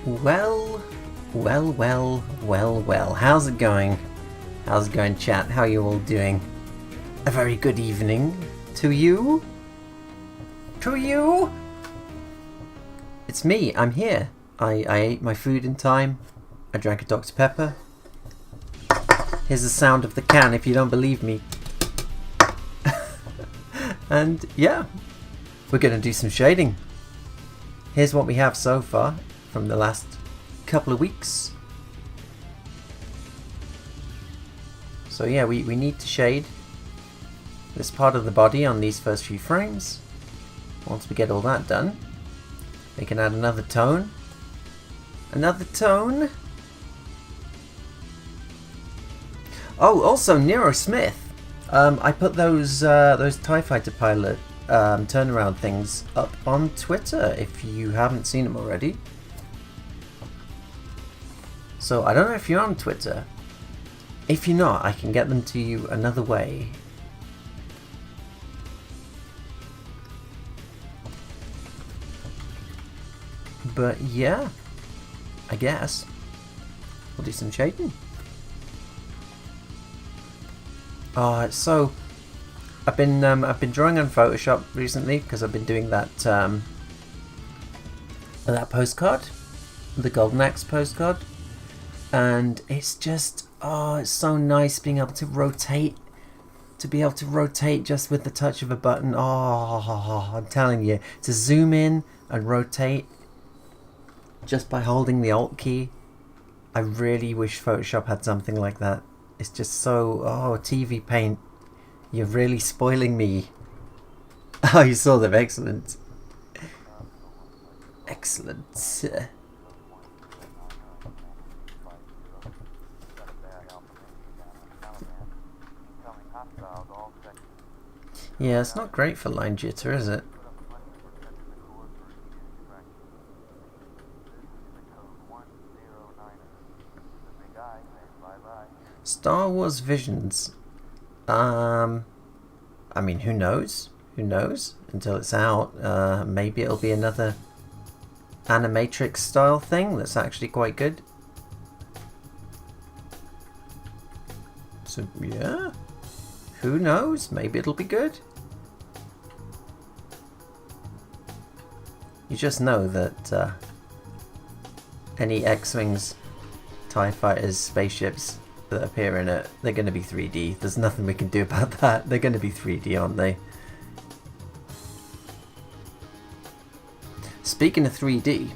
Well, well. How's it going? How's it going, chat? How are you all doing? A very good evening to you. To you. It's me. I'm here. I ate my food in time. I drank a Dr. Pepper. Here's the sound of the can if you don't believe me. And yeah, we're going to do some shading. Here's what we have so far from the last couple of weeks. So yeah, we need to shade this part of the body on these first few frames. Once we get all that done, we can add another tone. Another tone. Oh, also Nero Smith. I put those TIE Fighter pilot turnaround things up on Twitter if you haven't seen them already. So I don't know if you're on Twitter. If you're not, I can get them to you another way. But yeah, I guess we'll do some shading. So I've been drawing on Photoshop recently because I've been doing that postcard, the Golden Axe postcard, and it's just it's so nice being able to rotate, just with the touch of a button. I'm telling you, to zoom in and rotate just by holding the Alt key. I really wish Photoshop had something like that. It's just so... TVPaint, you're really spoiling me. Oh, you saw them. Excellent. Excellent. Yeah, it's not great for line jitter, is it? Star Wars Visions. I mean, who knows? Who knows? Until it's out. Maybe it'll be another Animatrix style thing that's actually quite good. So, yeah. Who knows? Maybe it'll be good. You just know that any X-Wings, TIE Fighters, spaceships that appear in it, they're going to be 3D. There's nothing we can do about that. They're going to be 3D, aren't they? Speaking of 3D,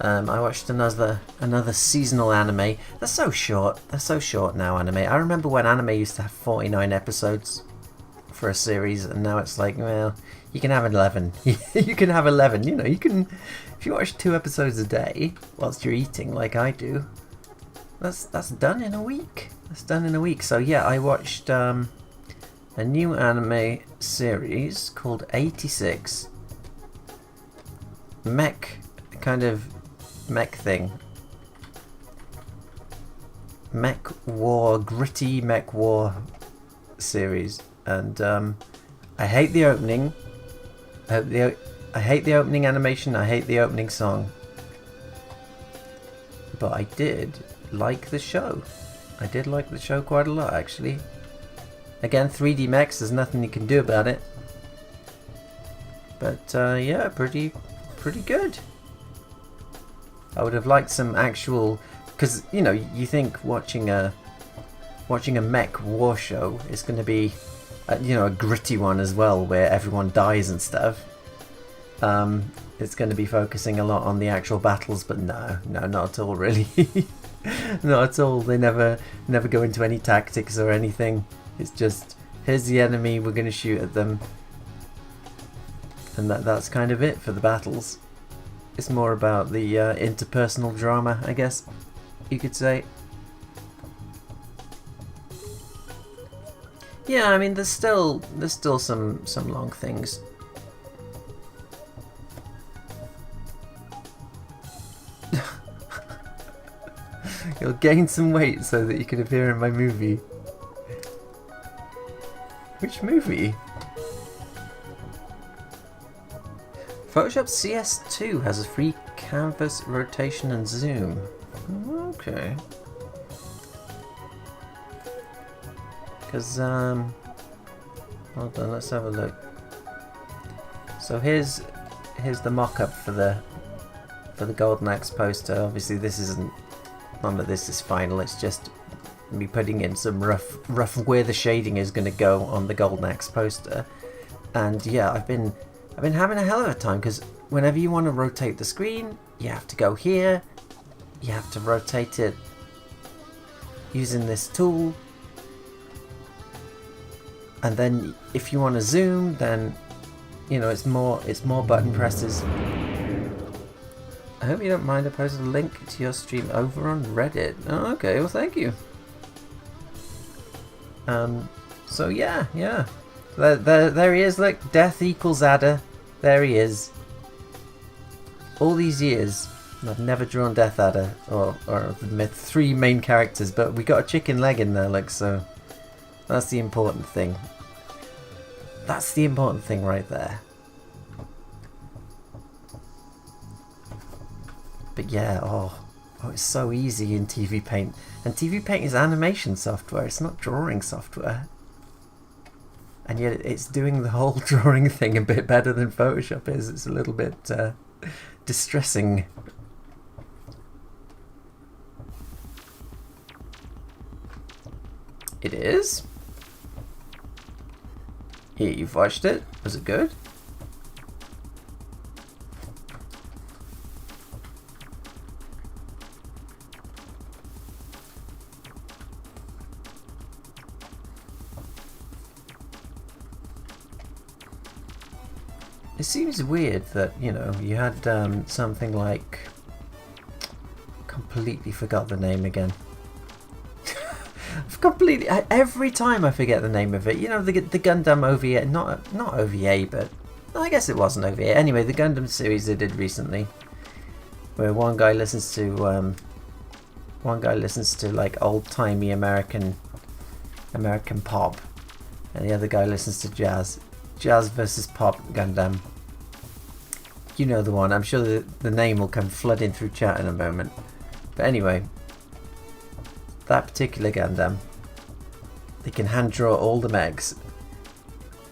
I watched another seasonal anime. They're so short. They're so short now, anime. I remember when anime used to have 49 episodes for a series, and now it's like, well, you can have 11. You can have 11. You know, you can. If you watch 2 episodes a day whilst you're eating, like I do, that's done in a week. That's done in a week. So yeah, I watched a new anime series called 86. Mech thing. Gritty mech war series, and I hate the opening. I hate the opening animation, I hate the opening song. But I did like the show. I did like the show quite a lot, actually. Again, 3D mechs, there's nothing you can do about it. But yeah, pretty good. I would have liked some actual... Because, you know, you think watching a mech war show is going to be, you know, a gritty one as well, where everyone dies and stuff. It's going to be focusing a lot on the actual battles, but no, not at all, really. Not at all. They never go into any tactics or anything. It's just, here's the enemy, we're going to shoot at them, and that's kind of it for the battles. It's more about the interpersonal drama, I guess you could say. Yeah, I mean, there's still some long things. You'll gain some weight so that you can appear in my movie. Which movie? Photoshop CS2 has a free canvas rotation and zoom. Okay. Because, hold on, let's have a look. So here's the mock-up for the Golden Axe poster. Obviously this isn't, none of this is final, it's just me putting in some rough where the shading is going to go on the Golden Axe poster. And yeah, I've been having a hell of a time, because whenever you want to rotate the screen, you have to go here, you have to rotate it using this tool, and then if you want to zoom, then you know it's more button presses. I hope you don't mind I posted a link to your stream over on Reddit. Oh, okay, well thank you. So yeah. There he is, look, death equals adder. There he is. All these years, I've never drawn Death Adder, or the 3 main characters, but we got a chicken leg in there, look, so that's the important thing. That's the important thing right there. But yeah, oh it's so easy in TVPaint. And TVPaint is animation software, it's not drawing software. And yet it's doing the whole drawing thing a bit better than Photoshop is. It's a little bit distressing. It is? Yeah, you've watched it? Was it good? It seems weird that, you know, you had something like... Completely forgot the name again. I've completely... Every time I forget the name of it. You know, the Gundam OVA... Not OVA, but... I guess it wasn't OVA. Anyway, the Gundam series they did recently. Where one guy listens to... like old-timey American pop. And the other guy listens to jazz. Jazz versus Pop Gundam. You know the one. I'm sure the name will come flooding through chat in a moment. But anyway, that particular Gundam, they can hand draw all the mechs,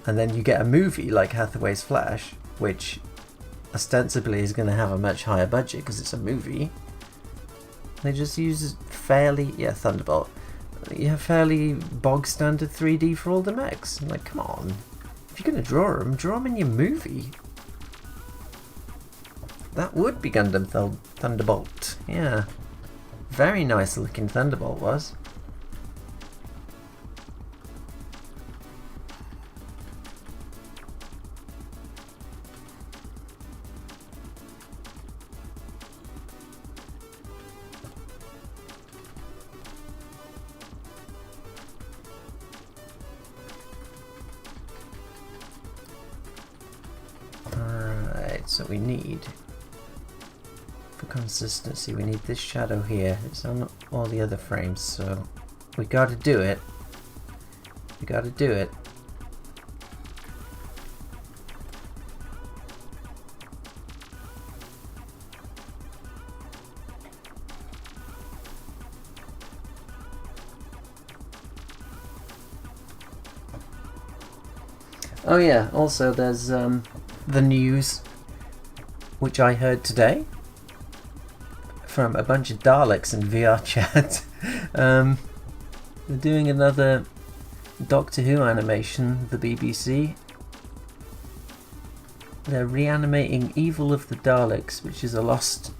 and then you get a movie like Hathaway's Flash, which ostensibly is going to have a much higher budget because it's a movie. They just use fairly, Thunderbolt. You have fairly bog standard 3D for all the mechs. I'm like, come on. If you're going to draw them in your movie. That would be Gundam Thunderbolt. Yeah. Very nice looking Thunderbolt was. So we need, for consistency, we need this shadow here. It's on all the other frames, so we gotta do it. We gotta do it. Oh yeah, also there's the news, which I heard today from a bunch of Daleks in VR chat. They're doing another Doctor Who animation, the BBC. They're reanimating Evil of the Daleks, which is a lost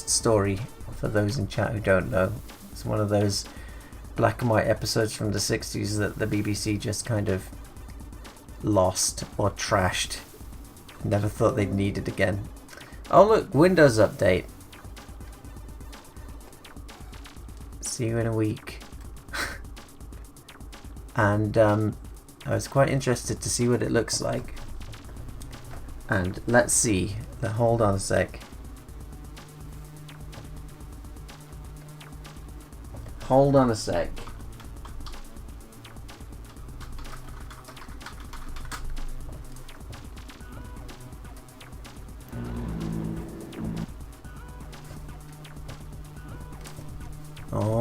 story for those in chat who don't know. It's one of those black and white episodes from the 60s that the BBC just kind of lost or trashed. Never thought they'd need it again. Oh look, Windows update. See you in a week. And I was quite interested to see what it looks like. And let's see. Hold on a sec. Hold on a sec.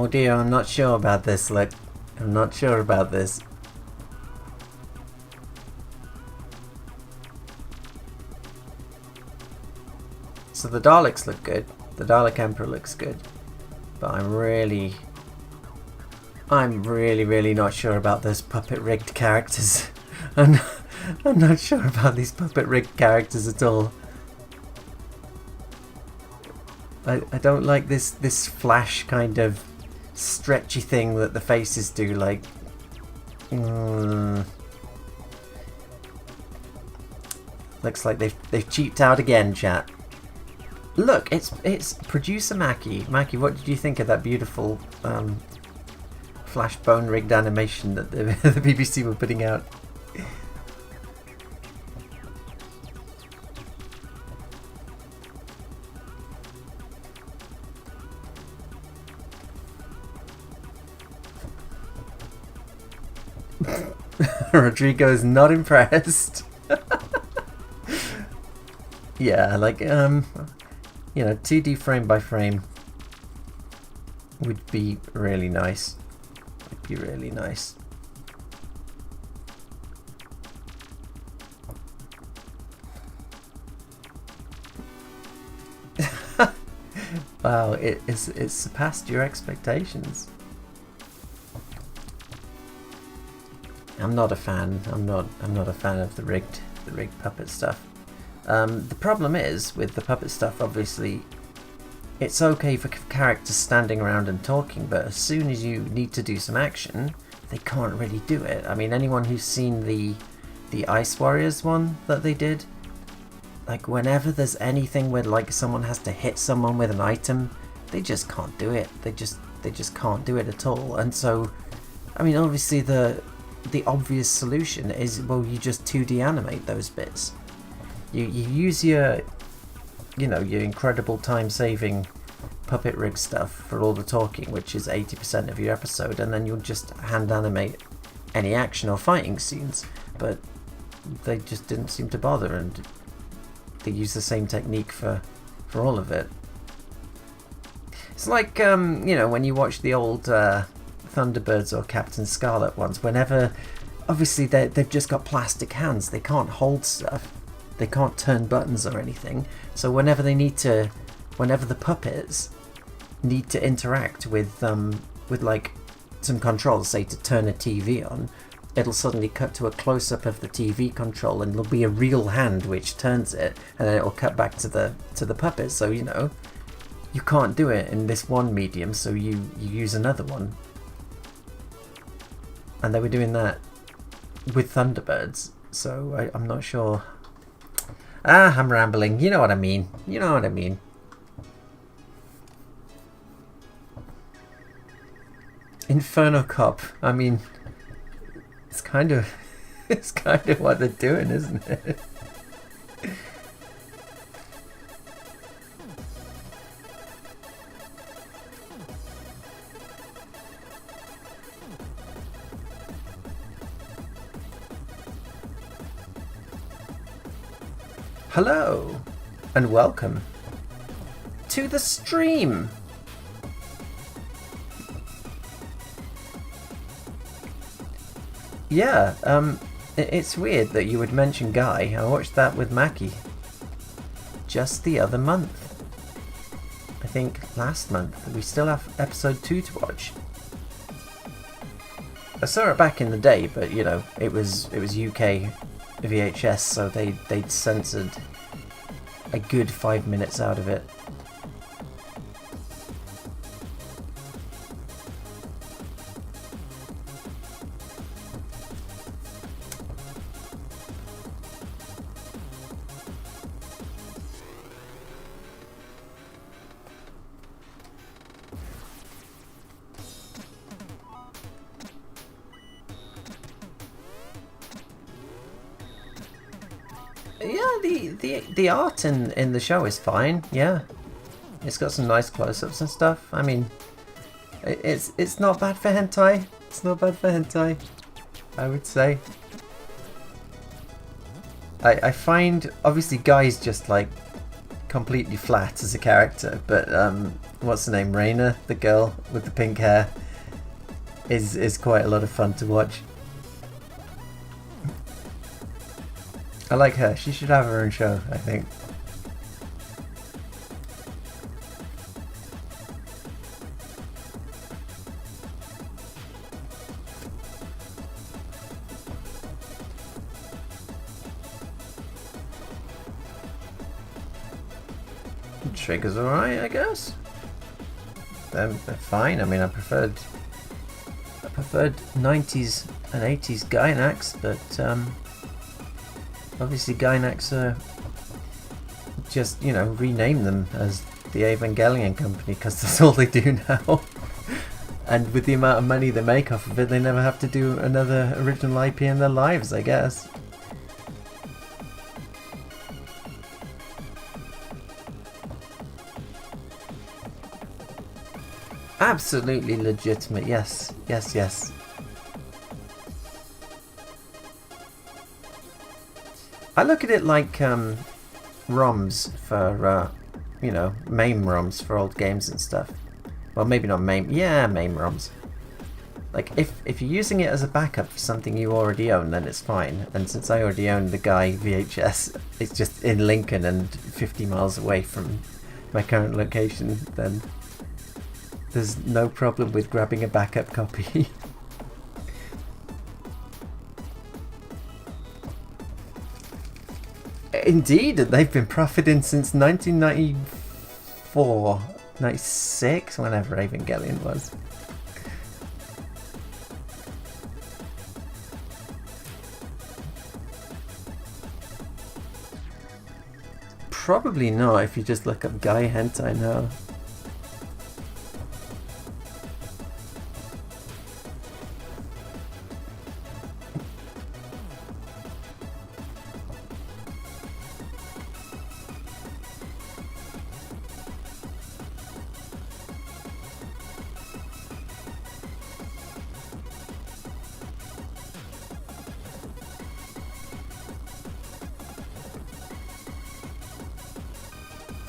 Oh dear, I'm not sure about this, look. I'm not sure about this. So the Daleks look good. The Dalek Emperor looks good. But I'm really not sure about those puppet rigged characters. I'm not sure about these puppet rigged characters at all. I don't like this flash kind of stretchy thing that the faces do, like looks like they've cheaped out again, chat. Look, it's producer Mackie. Mackie, what did you think of that beautiful flash bone rigged animation that the BBC were putting out? Rodrigo is not impressed. Yeah, like you know, 2D frame by frame would be really nice. Would be really nice. Wow, it's surpassed your expectations. I'm not a fan. I'm not a fan of the rigged puppet stuff. The problem is with the puppet stuff, obviously, it's okay for characters standing around and talking, but as soon as you need to do some action, they can't really do it. I mean, anyone who's seen the Ice Warriors one that they did, like whenever there's anything where like someone has to hit someone with an item, they just can't do it. They just can't do it at all. And so, I mean, obviously the obvious solution is, well, you just 2D animate those bits. You use your, you know, your incredible time-saving puppet rig stuff for all the talking, which is 80% of your episode, and then you'll just hand animate any action or fighting scenes. But they just didn't seem to bother, and they use the same technique for all of it. It's like you know, when you watch the old Thunderbirds or Captain Scarlet ones, whenever obviously they've just got plastic hands, they can't hold stuff, they can't turn buttons or anything, so whenever the puppets need to interact with like some controls, say to turn a TV on, it'll suddenly cut to a close-up of the TV control and there'll be a real hand which turns it, and then it'll cut back to the puppet. So, you know, you can't do it in this one medium, so you use another one. And they were doing that with Thunderbirds, so I'm not sure. I'm rambling. You know what I mean. You know what I mean. Inferno Cop. I mean, it's kind of what they're doing, isn't it? Hello, and welcome to the stream. Yeah, it's weird that you would mention Guy. I watched that with Mackie just the other month. I think last month. We still have episode 2 to watch. I saw it back in the day, but you know, it was UK VHS, so they'd censored a good 5 minutes out of it. The art in the show is fine. Yeah, it's got some nice close-ups and stuff. I mean, it's not bad for hentai. It's not bad for hentai, I would say. I find obviously Guy's just like completely flat as a character, but what's her name, Raina, the girl with the pink hair, is quite a lot of fun to watch. I like her. She should have her own show, I think. Trigger's alright, I guess. They're fine. I mean, I preferred 90s and 80s Gynax, but obviously Gynax are just, you know, rename them as the Evangelion company because that's all they do now. And with the amount of money they make off of it, they never have to do another original IP in their lives, I guess. Absolutely legitimate, yes, yes, yes. I look at it like ROMs for, you know, MAME ROMs for old games and stuff. Well, maybe not MAME, yeah, MAME ROMs. Like, if you're using it as a backup for something you already own, then it's fine. And since I already own the Guy VHS, it's just in Lincoln and 50 miles away from my current location, then there's no problem with grabbing a backup copy. Indeed, they've been profiting since 1994, 96, whenever Evangelion was. Probably not if you just look up Guy Hentai now.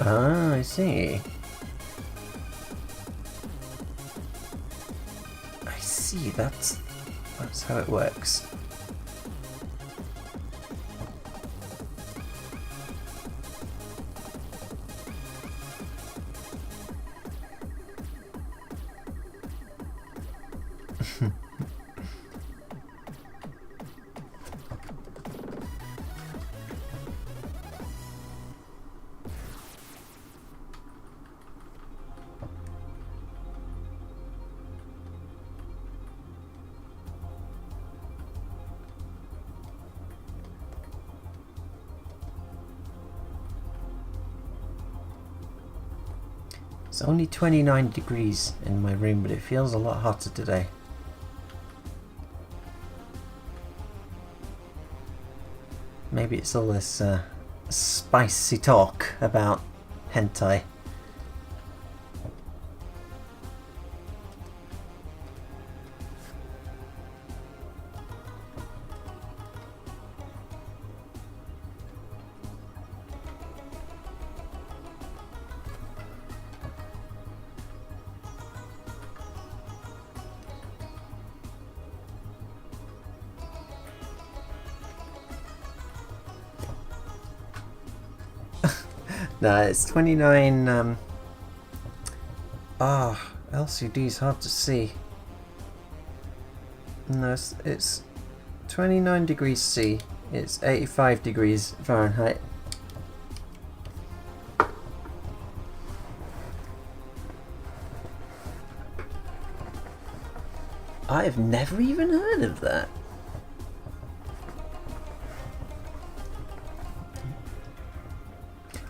Ah, I see. I see, that's how it works. It's only 29 degrees in my room, but it feels a lot hotter today. Maybe it's all this spicy talk about hentai. No, it's 29. LCD is hard to see. No, it's 29 degrees C. It's 85 degrees Fahrenheit. I've never even heard of that.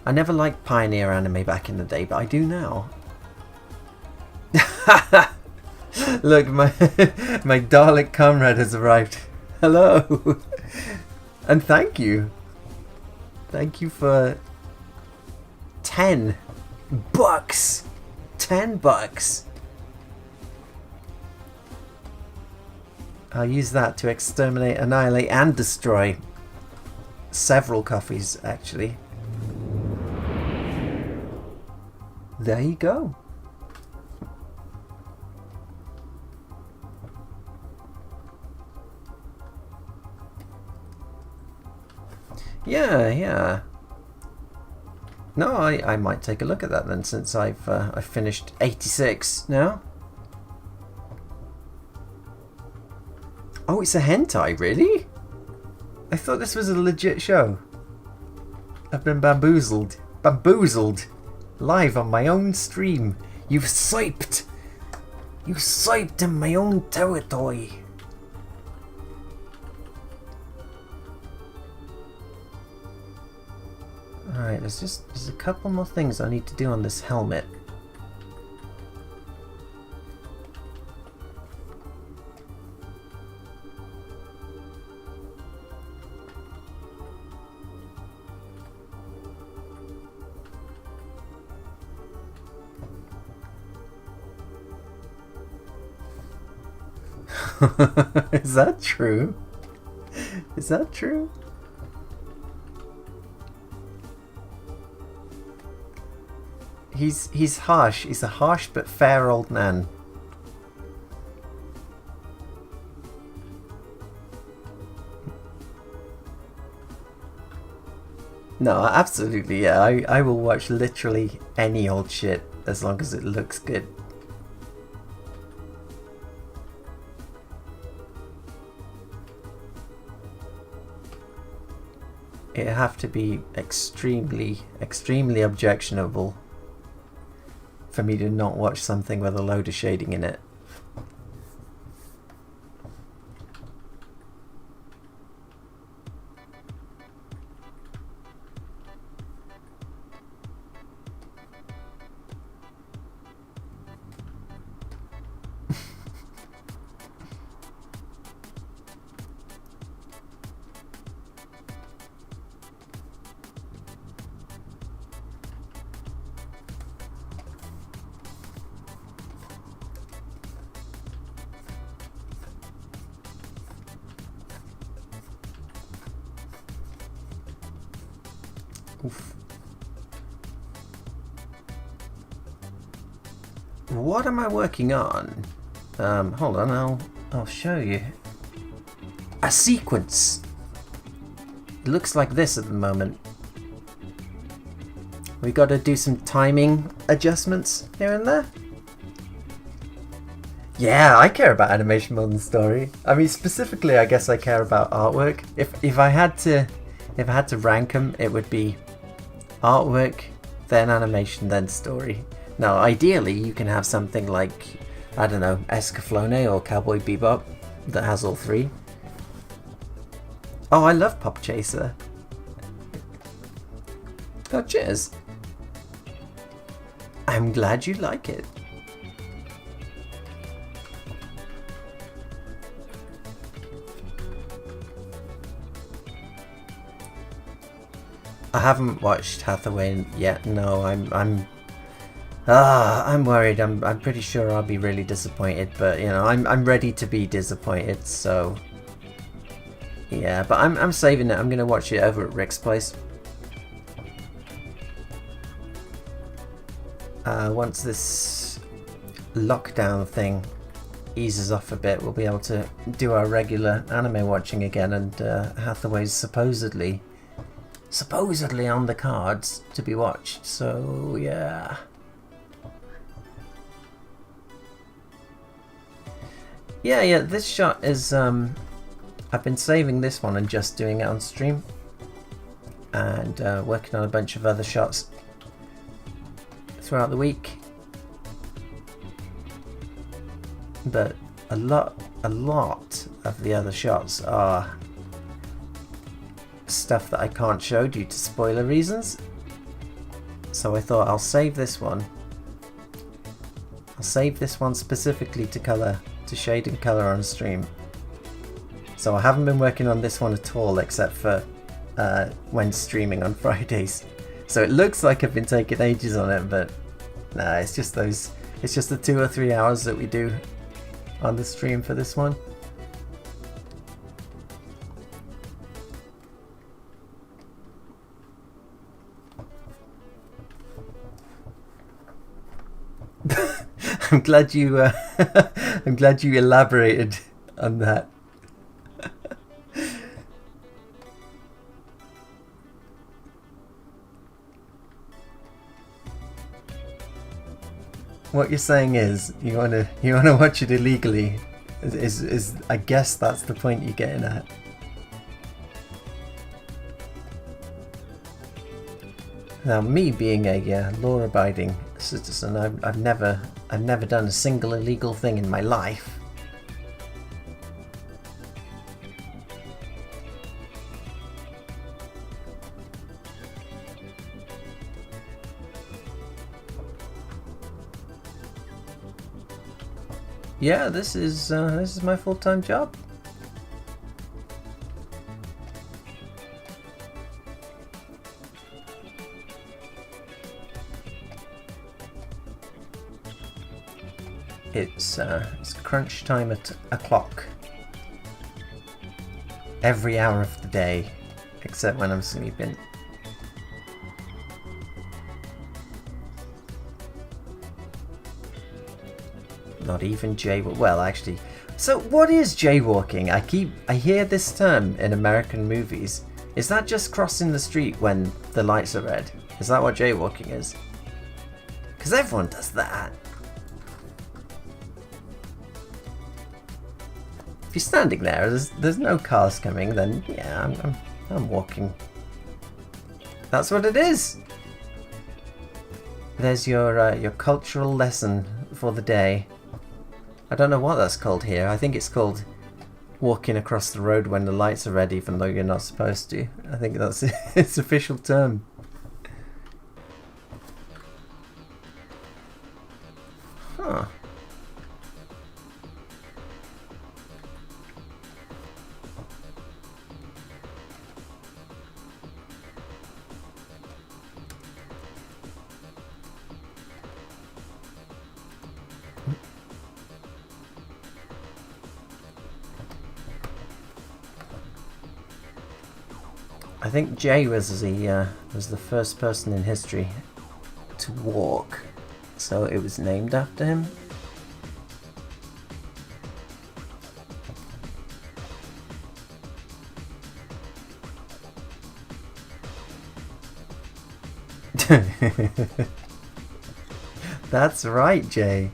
I never liked Pioneer anime back in the day, but I do now. Look, my Dalek comrade has arrived. Hello. And thank you. Thank you for 10 bucks. 10 bucks. I'll use that to exterminate, annihilate, and destroy several coffees, actually. There you go. Yeah, yeah. No, I might take a look at that then, since I've finished 86 now. Oh, it's a hentai, really? I thought this was a legit show. I've been bamboozled. Bamboozled! Live on my own stream. You've swiped! You swiped in my own territory. Alright, there's a couple more things I need to do on this helmet. Is that true? Is that true? He's harsh. He's a harsh but fair old man. No, absolutely, yeah. I will watch literally any old shit as long as it looks good. It'd have to be extremely, extremely objectionable for me to not watch something with a load of shading in it. Oof. What am I working on? Hold on, I'll show you. A sequence. It looks like this at the moment. We got to do some timing adjustments here and there. Yeah, I care about animation more than story. I mean, specifically, I guess I care about artwork. If I had to rank them, it would be artwork, then animation, then story. Now, ideally, you can have something like, I don't know, Escaflowne or Cowboy Bebop that has all three. Oh, I love Pop Chaser. Oh, cheers. I'm glad you like it. I haven't watched Hathaway yet. No, I'm worried. I'm pretty sure I'll be really disappointed, but you know, I'm ready to be disappointed. So yeah, but I'm saving it. I'm gonna watch it over at Rick's place. Once this lockdown thing eases off a bit, we'll be able to do our regular anime watching again, and Hathaway's supposedly on the cards to be watched, so yeah. Yeah, this shot is, I've been saving this one and just doing it on stream, and working on a bunch of other shots throughout the week. But a lot of the other shots are stuff that I can't show due to spoiler reasons. So I thought I'll save this one. I'll save this one specifically to shade and color on stream. So I haven't been working on this one at all except for when streaming on Fridays. So it looks like I've been taking ages on it, but nah, it's just the 2 or 3 hours that we do on the stream for this one. I'm glad you I'm glad you elaborated on that. what you're saying is you wanna watch it illegally. Is I guess that's the point you're getting at. Now, me being a law-abiding citizen, I've never done a single illegal thing in my life. Yeah, this is my full-time job. It's crunch time at o'clock. Every hour of the day, except when I'm sleeping. Not even well, actually. So what is jaywalking? I hear this term in American movies. Is that just crossing the street when the lights are red? Is that what jaywalking is? Because everyone does that. If you're standing there, there's no cars coming, then yeah, I'm walking. That's what it is. There's your cultural lesson for the day. I don't know what that's called here. I think it's called walking across the road when the lights are red, even though you're not supposed to. I think that's its official term. Huh. I think Jay was the first person in history to walk, so it was named after him. That's right, Jay.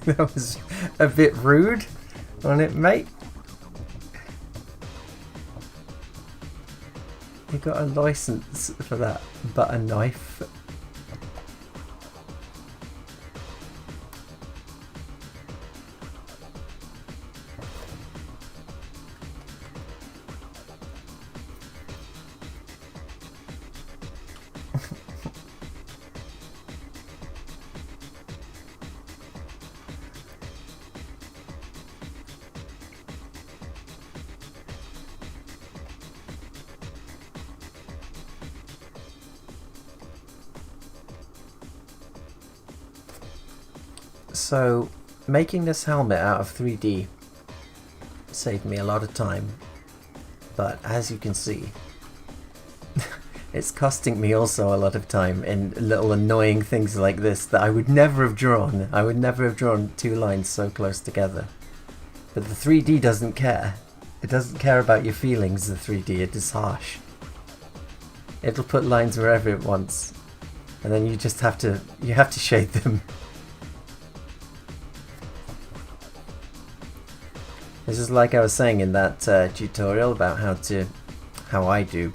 That was a bit rude, wasn't it, mate? You got a license for that butter knife. So, making this helmet out of 3D saved me a lot of time, but as you can see, it's costing me also a lot of time in little annoying things like this that I would never have drawn. I would never have drawn two lines so close together. But the 3D doesn't care. It doesn't care about your feelings, the 3D, it is harsh. It'll put lines wherever it wants, and then you just have to shade them. This is like I was saying in that tutorial about how I do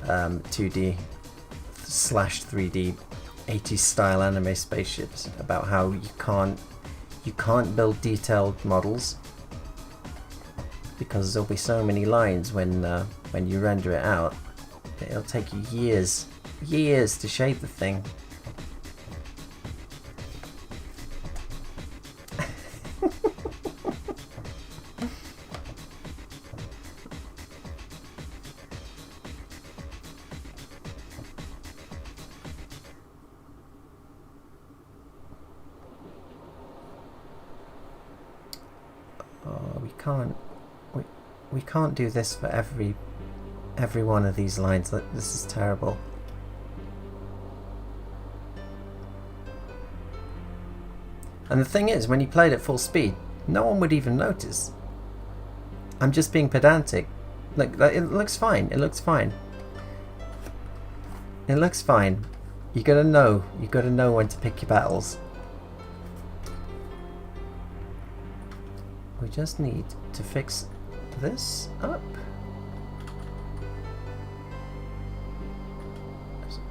2D / 3D 80s style anime spaceships, about how you can't build detailed models because there'll be so many lines when you render it out. It'll take you years to shade the thing. We can't do this for every every one of these lines. Look, this is terrible. And the thing is, when you played at full speed, no one would even notice. I'm just being pedantic. Look, it looks fine. It looks fine. It looks fine. You gotta know. You gotta know when to pick your battles. We just need to fix this up.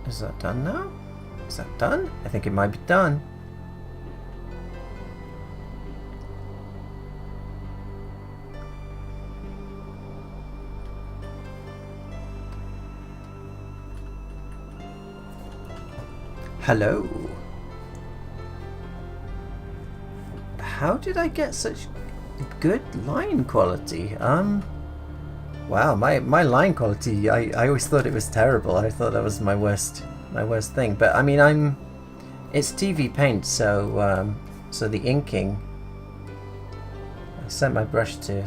Is that done now? Is that done? I think it might be done. Hello. How did I get such good line quality? Wow, my line quality, I always thought it was terrible. I thought that was my worst thing. But I mean, it's TVPaint, so so the inking, I set my brush to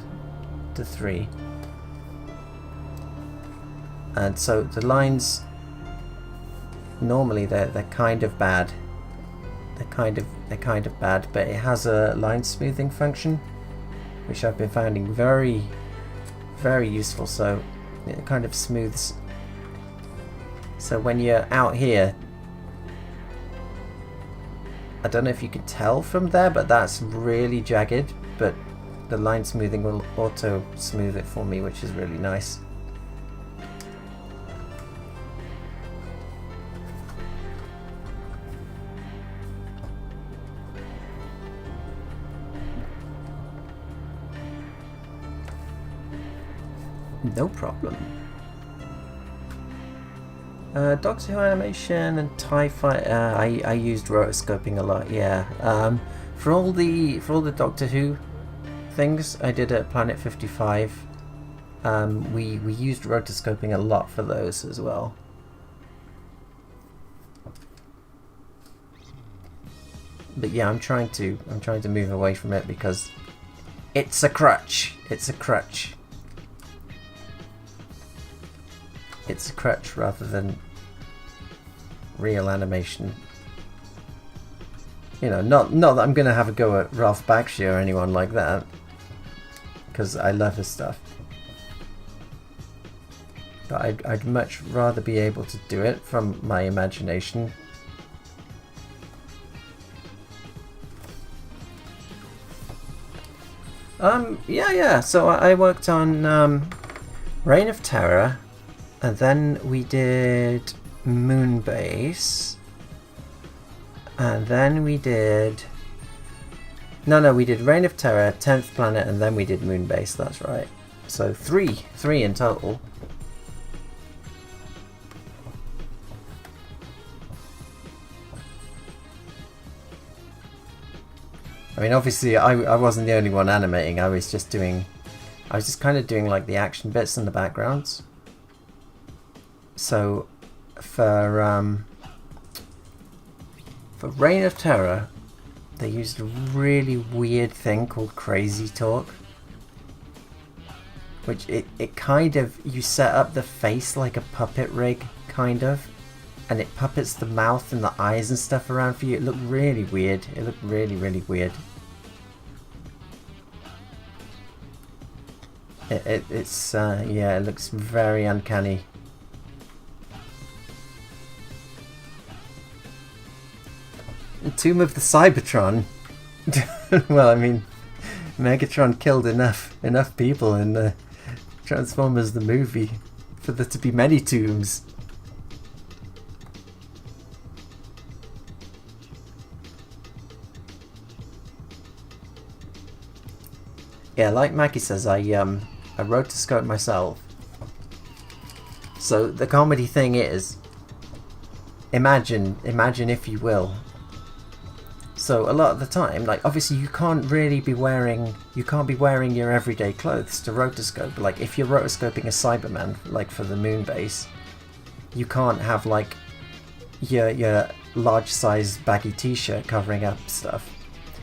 3. And so the lines, normally they're kind of bad. They're kind of bad, but it has a line smoothing function, which I've been finding very, very useful. So it kind of smooths. So when you're out here, I don't know if you can tell from there, but that's really jagged. But the line smoothing will auto smooth it for me, which is really nice. No problem. Doctor Who animation and TIE Fighter. I used rotoscoping a lot. Yeah. For all the Doctor Who things I did at Planet 55, we used rotoscoping a lot for those as well. But yeah, I'm trying to move away from it because it's a crutch. It's a crutch. It's a crutch rather than real animation. You know, not that I'm gonna have a go at Ralph Bakshi or anyone like that, because I love his stuff. But I'd much rather be able to do it from my imagination. Yeah. So I worked on Reign of Terror. And then we did Moonbase. And then we did... No, we did Reign of Terror, 10th Planet, and then we did Moonbase, that's right. So three in total. I mean, obviously I wasn't the only one animating. I was just kind of doing like the action bits in the backgrounds. So for Reign of Terror, they used a really weird thing called Crazy Talk, which it kind of, you set up the face like a puppet rig kind of, and it puppets the mouth and the eyes and stuff around for you. It looked really weird. It looked really, really weird. It's yeah, it looks very uncanny. Tomb of the Cybertron. Well, I mean, Megatron killed enough people in Transformers the movie for there to be many tombs. Yeah, like Mackie says, I rotoscope myself. So the comedy thing is, imagine if you will. So a lot of the time, like obviously you can't be wearing your everyday clothes to rotoscope. Like if you're rotoscoping a Cyberman, like for the Moonbase, you can't have like your large size baggy t-shirt covering up stuff.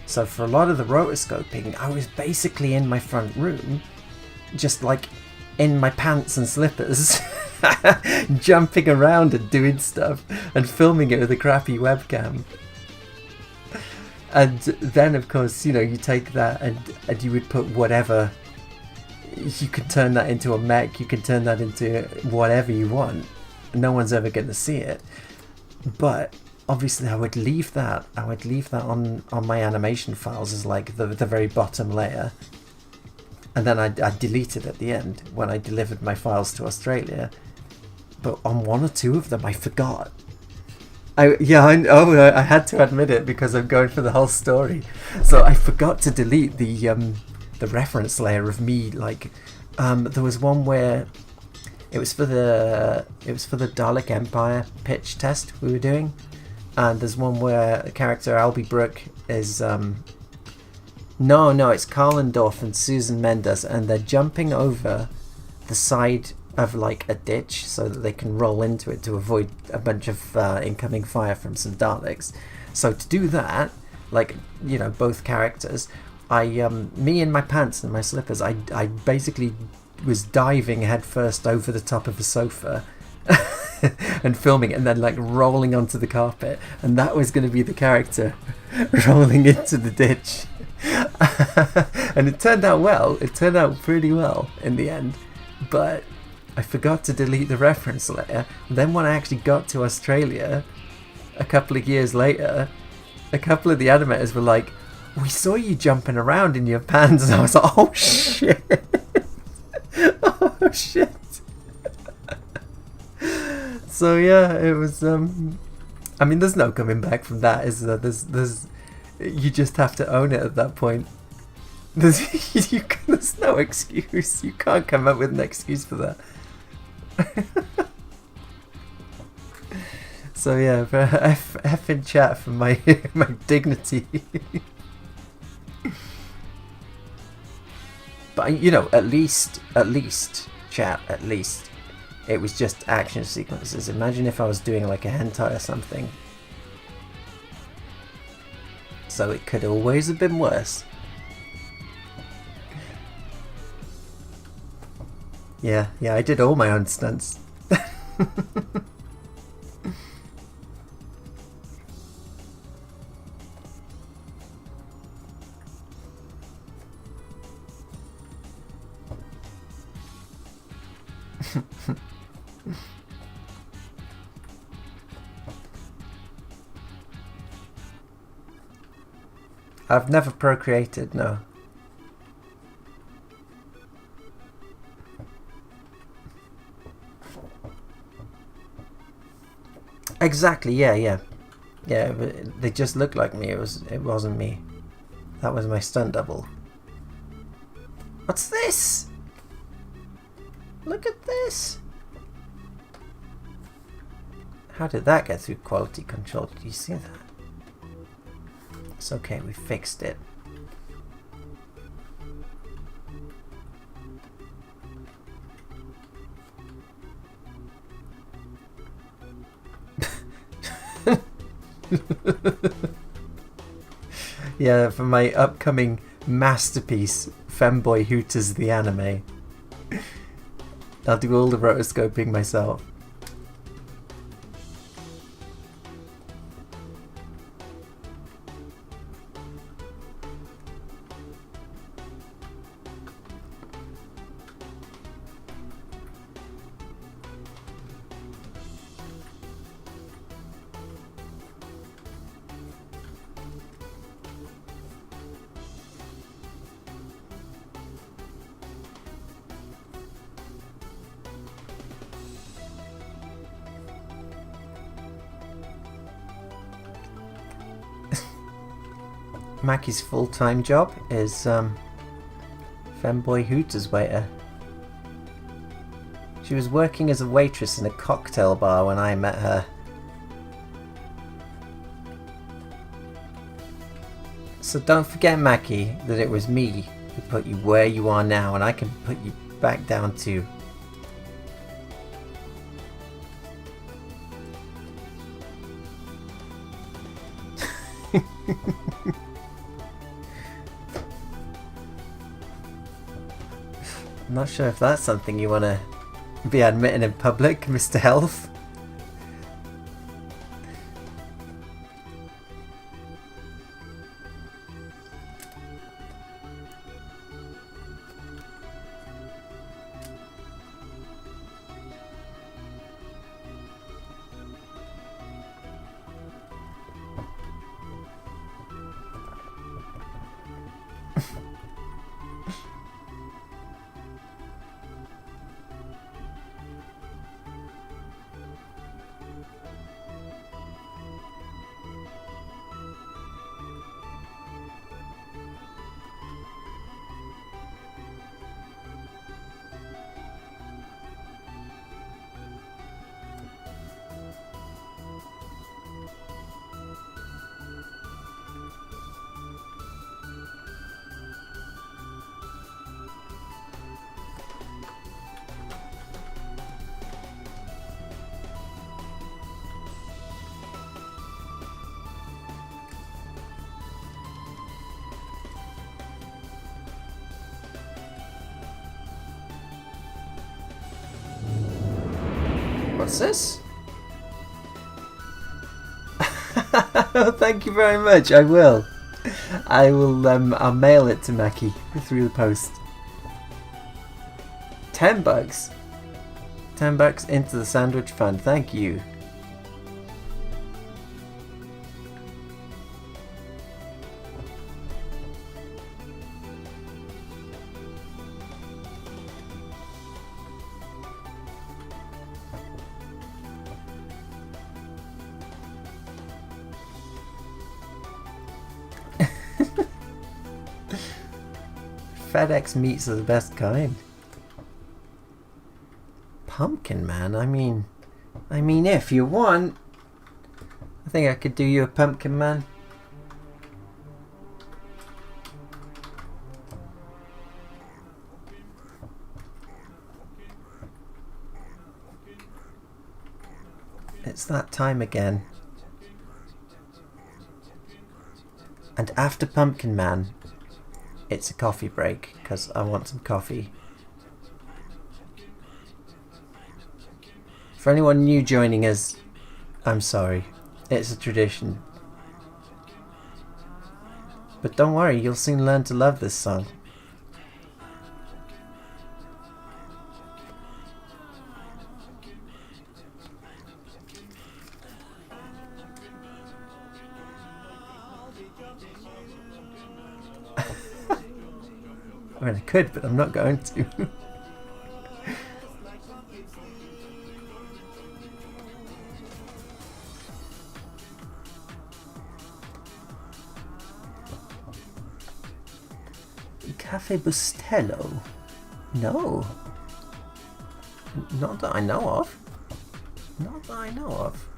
So for a lot of the rotoscoping, I was basically in my front room, just like in my pants and slippers, jumping around and doing stuff and filming it with a crappy webcam. And then, of course, you know, you take that and you would put whatever. You can turn that into a mech. You can turn that into whatever you want. No one's ever going to see it. But obviously, I would leave that. I would leave that on my animation files as like the very bottom layer. And then I delete it at the end when I delivered my files to Australia. But on one or two of them, I forgot. I had to admit it because I'm going for the whole story. So I forgot to delete the reference layer of me. Like, there was one where it was for the Dalek Empire pitch test we were doing, and there's one where the character Albie Brooke is no, it's Carlendorf and Susan Mendes, and they're jumping over the side of like a ditch so that they can roll into it to avoid a bunch of incoming fire from some Daleks. So to do that, like, you know, both characters, me in my pants and my slippers, I basically was diving headfirst over the top of a sofa and filming it, and then like rolling onto the carpet, and that was going to be the character rolling into the ditch. And it turned out well. It turned out pretty well in the end, but I forgot to delete the reference layer. Then when I actually got to Australia a couple of years later, a couple of the animators were like, "We saw you jumping around in your pants," and I was like, "Oh shit." Oh shit. So yeah, it was I mean, there's no coming back from that, is there? There's you just have to own it at that point. There's no excuse. You can't come up with an excuse for that. So yeah, F in chat for my my dignity. But you know, at least chat, at least it was just action sequences. Imagine if I was doing like a hentai or something. So it could always have been worse. Yeah, I did all my own stunts. I've never procreated, no. Exactly, yeah. But they just looked like me. It wasn't me. That was my stunt double. What's this? Look at this. How did that get through quality control? Did you see that? It's okay, we fixed it. Yeah, for my upcoming masterpiece, Femboy Hooters the anime, I'll do all the rotoscoping myself. Mackie's full-time job is Femboy Hooters waiter. She was working as a waitress in a cocktail bar when I met her. So don't forget, Mackie, that it was me who put you where you are now, and I can put you back down to... I'm not sure if that's something you want to be admitting in public, Mr. Health. What's this? Thank you very much. I will. I'll mail it to Mackie through the post. $10. $10 into the sandwich fund. Thank you. FedEx meats are the best kind. Pumpkin man, I mean if you want, I think I could do you a pumpkin man. It's that time again. And after Pumpkin Man, it's a coffee break, because I want some coffee. For anyone new joining us, I'm sorry. It's a tradition. But don't worry, you'll soon learn to love this song. I mean, I could, but I'm not going to. Cafe Bustelo? No. Not that I know of. Not that I know of.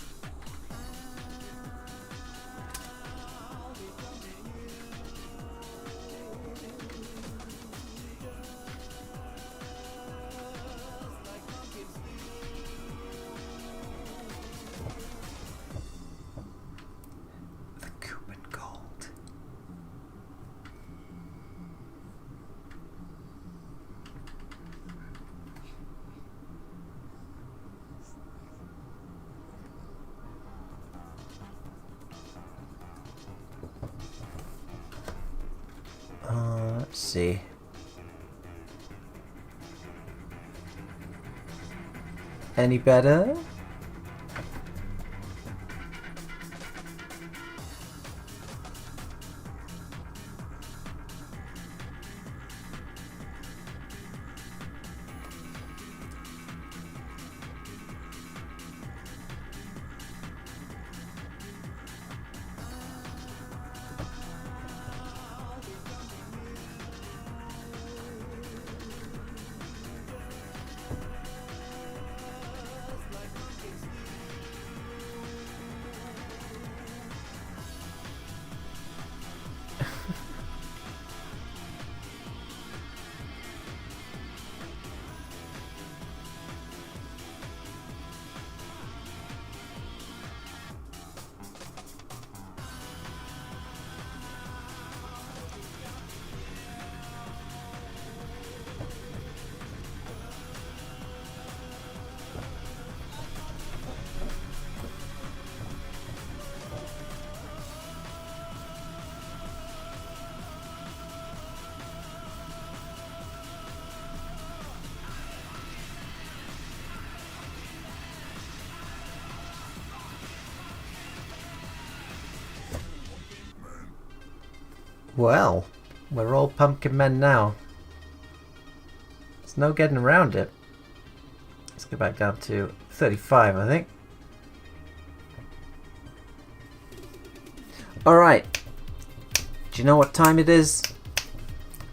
Let's see. Any better? Well, we're all pumpkin men now. There's no getting around it. Let's go back down to 35, I think. Alright. Do you know what time it is?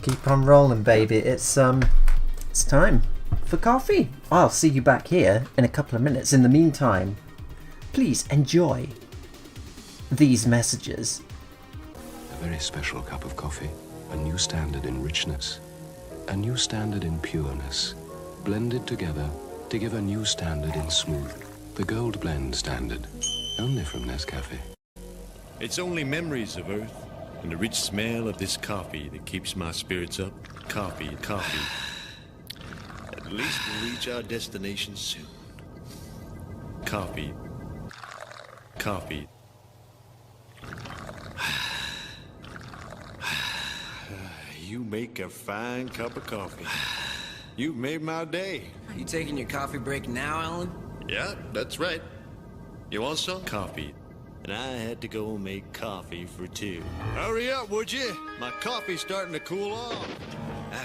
Keep on rolling, baby. It's time for coffee. I'll see you back here in a couple of minutes. In the meantime, please enjoy these messages. A very special cup of coffee. A new standard in richness. A new standard in pureness. Blended together to give a new standard in smooth. The Gold Blend standard. Only from Nescafe. It's only memories of Earth and the rich smell of this coffee that keeps my spirits up. Coffee. At least we'll reach our destination soon. Coffee. You make a fine cup of coffee. You've made my day. Are you taking your coffee break now, Alan? Yeah, that's right. You want some? Coffee. And I had to go make coffee for two. Hurry up, would you? My coffee's starting to cool off.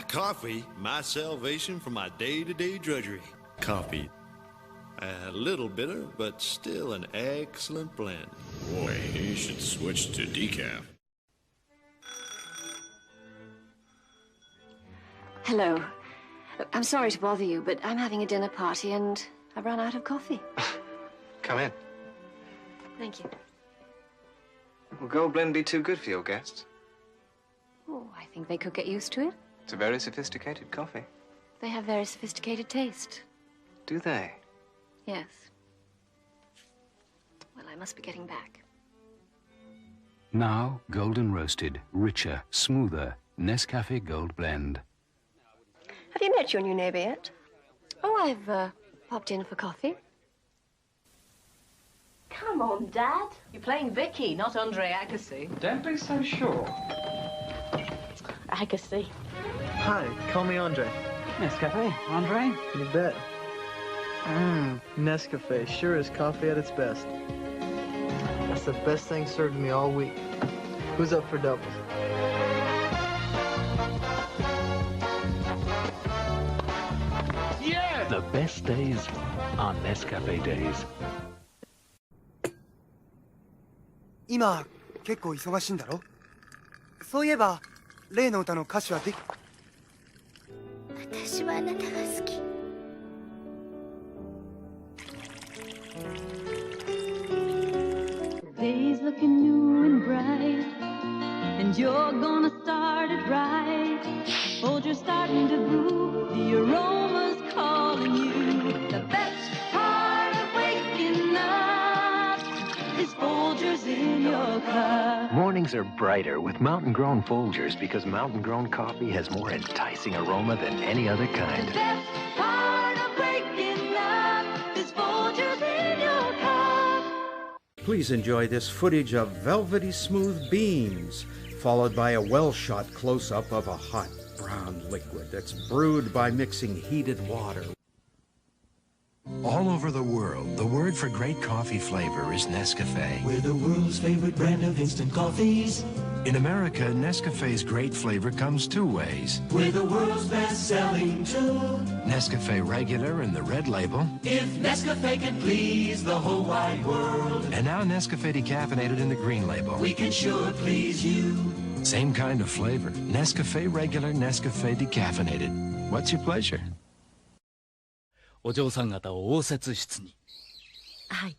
Coffee, my salvation for my day-to-day drudgery. Coffee. A little bitter, but still an excellent blend. Boy, you should switch to decaf. Hello. I'm sorry to bother you, but I'm having a dinner party and I've run out of coffee. Come in. Thank you. Will Gold Blend be too good for your guests? Oh, I think they could get used to it. It's a very sophisticated coffee. They have very sophisticated taste. Do they? Yes. Well, I must be getting back. Now, golden roasted, richer, smoother, Nescafe Gold Blend. Have you met your new neighbor yet? Oh, I've popped in for coffee. Come on, Dad. You're playing Vicky, not Andre Agassi. Don't be so sure. Agassi. Hi, call me Andre. Nescafe, Andre? You bet. Nescafe sure is coffee at its best. That's the best thing served to me all week. Who's up for doubles? Yeah! The best days are Nescafe days. 今結構忙しいんだろ？そういえば例の歌の歌詞はでき…私はあなたが好き。Days looking new and bright, and you're gonna start it right. Folgers starting to brew, the aroma's calling you. The best part of waking up is Folgers in your cup. Mornings are brighter with mountain-grown Folgers because mountain-grown coffee has more enticing aroma than any other kind. The best part of waking up is Folgers in your cup. Please enjoy this footage of velvety smooth beans, followed by a well-shot close-up of a hot brown liquid that's brewed by mixing heated water. All over the world, the word for great coffee flavor is Nescafe. We're the world's favorite brand of instant coffees. In America, Nescafe's great flavor comes two ways. We're the world's best-selling too. Nescafe Regular in the red label. If Nescafe can please the whole wide world. And now Nescafe Decaffeinated in the green label. We can sure please you. Same kind of flavor. Nescafe Regular, Nescafe Decaffeinated. What's your pleasure? お嬢さん方を応接室に。はい。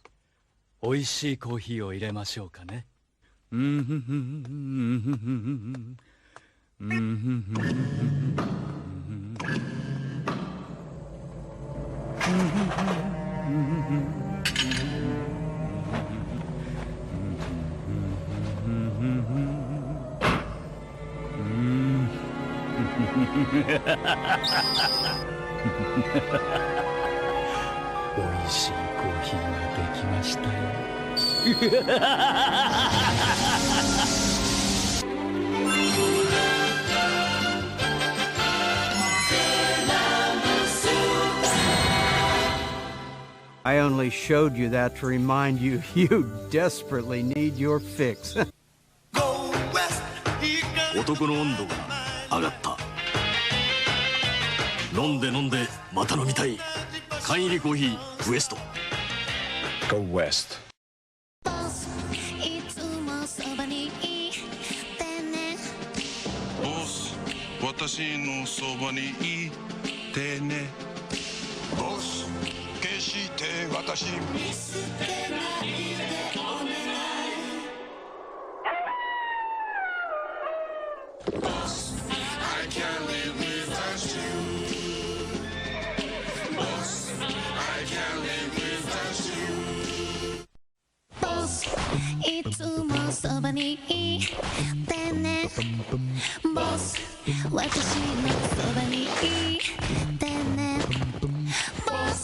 美味しいコーヒーを入れましょうかね。美味しいコーヒーができましたよ。I only showed you that to remind you you desperately need your fix. Go west, here comes 男の温度が上がった。飲んで飲んでまた飲みたい。缶入りコーヒーウエスト。 Go west. ボス、私のそばにいてね。ボス、決して私見捨てないでお願い。ボス、I can't live without you. ボス、I can't live without you. ボス、いつもそばにいてね。ボス、私のそばにいてね。ボス、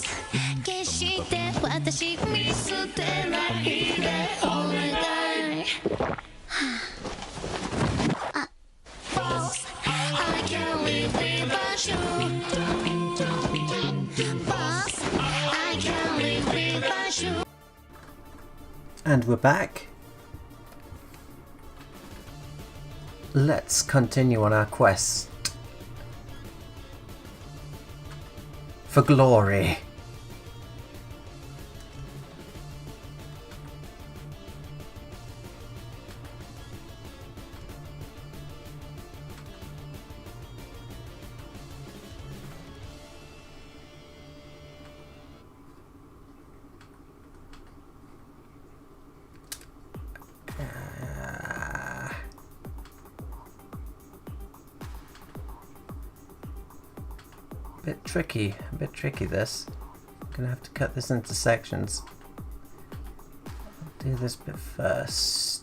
決して私見捨てないでお願い。ボス、I can't live without you. ボス、I can't live without you. And we're back. Let's continue on our quest for glory. A bit tricky this. Gonna have to cut this into sections. I'll do this bit first.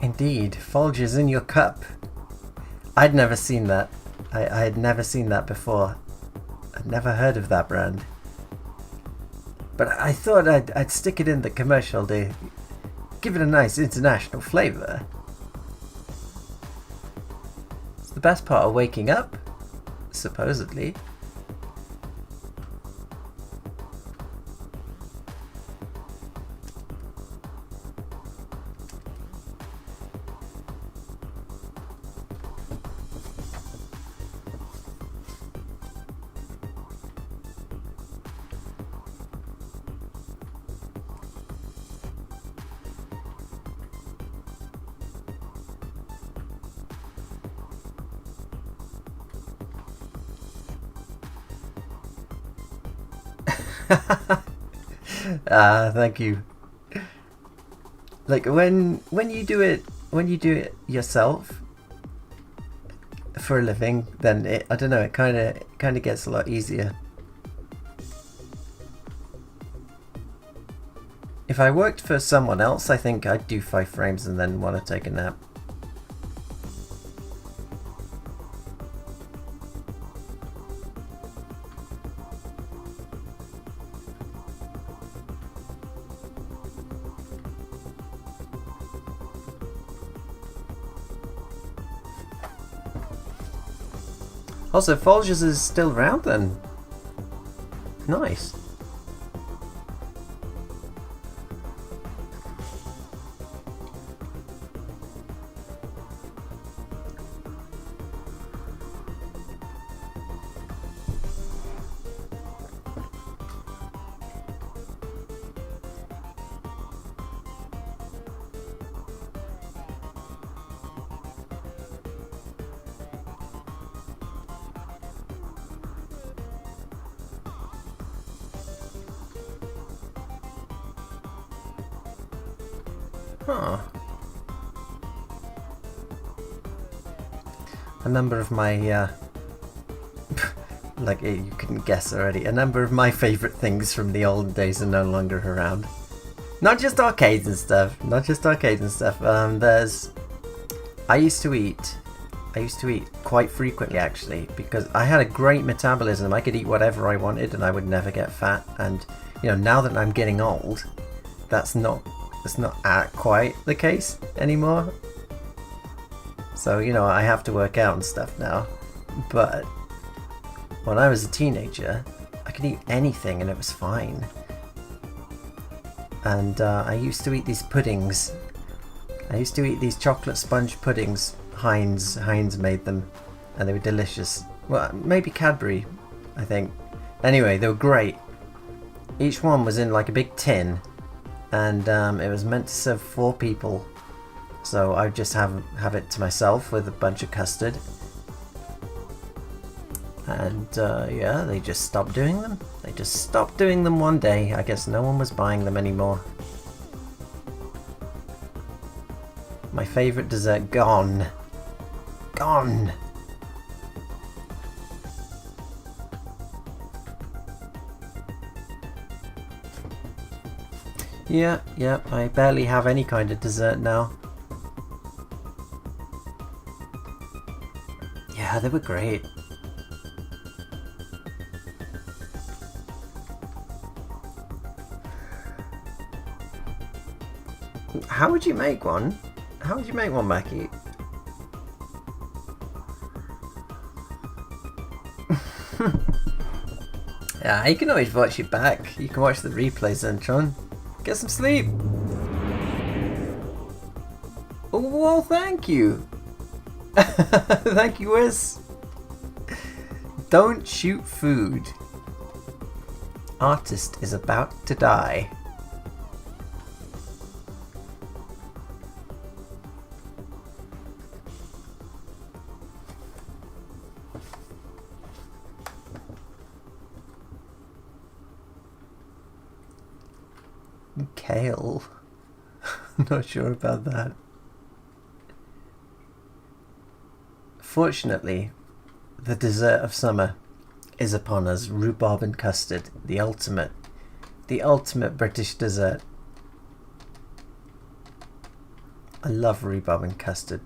Indeed, Folgers in your cup. I'd never seen that. I had never seen that before. I'd never heard of that brand. But I thought I'd stick it in the commercial to give it a nice international flavour. It's the best part of waking up, supposedly. Thank you. Like when you do it yourself for a living, then I don't know, it kind of gets a lot easier. If I worked for someone else, I think I'd do 5 frames and then want to take a nap. Also, Folgers is still around then. Nice. Huh. A number of my Like, you couldn't guess already. A number of my favourite things from the old days are no longer around. Not just arcades and stuff. Not just arcades and stuff. There's... I used to eat quite frequently, actually, because I had a great metabolism. I could eat whatever I wanted and I would never get fat. And, you know, now that I'm getting old, that's not quite the case anymore. So, you know, I have to work out and stuff now. But when I was a teenager, I could eat anything and it was fine. And I used to eat these puddings. I used to eat these chocolate sponge puddings. Heinz made them, and they were delicious. Well, maybe Cadbury, I think. Anyway, they were great. Each one was in like a big tin, and it was meant to serve 4 people. So I would just have it to myself with a bunch of custard. And yeah, they just stopped doing them. They just stopped doing them one day. I guess no one was buying them anymore. My favourite dessert gone. Gone. Yeah, I barely have any kind of dessert now. Yeah, they were great. How would you make one? How would you make one, Mackie? Yeah, you can always watch it back. You can watch the replays, Zentron. Get some sleep. Oh, well, thank you. Thank you, Wiz. Don't shoot food. Artist is about to die. Kale. Not sure about that. Fortunately, the dessert of summer is upon us. Rhubarb and custard, the ultimate British dessert. I love rhubarb and custard.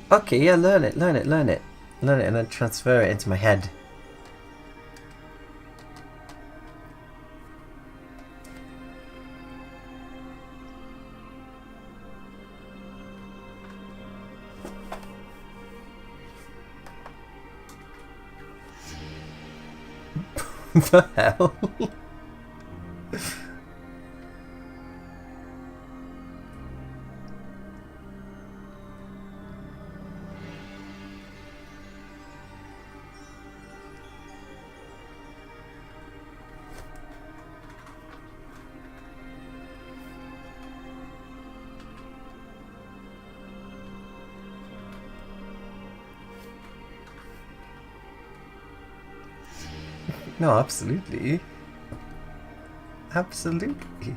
Okay, yeah, learn it, and then transfer it into my head. The hell? No, absolutely. Absolutely.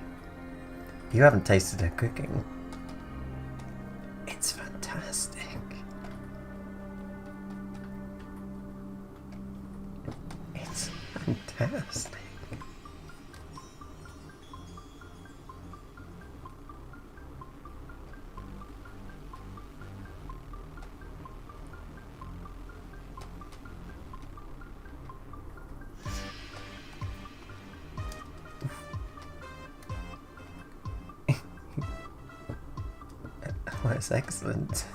You haven't tasted her cooking. It's fantastic. It's fantastic. That's excellent.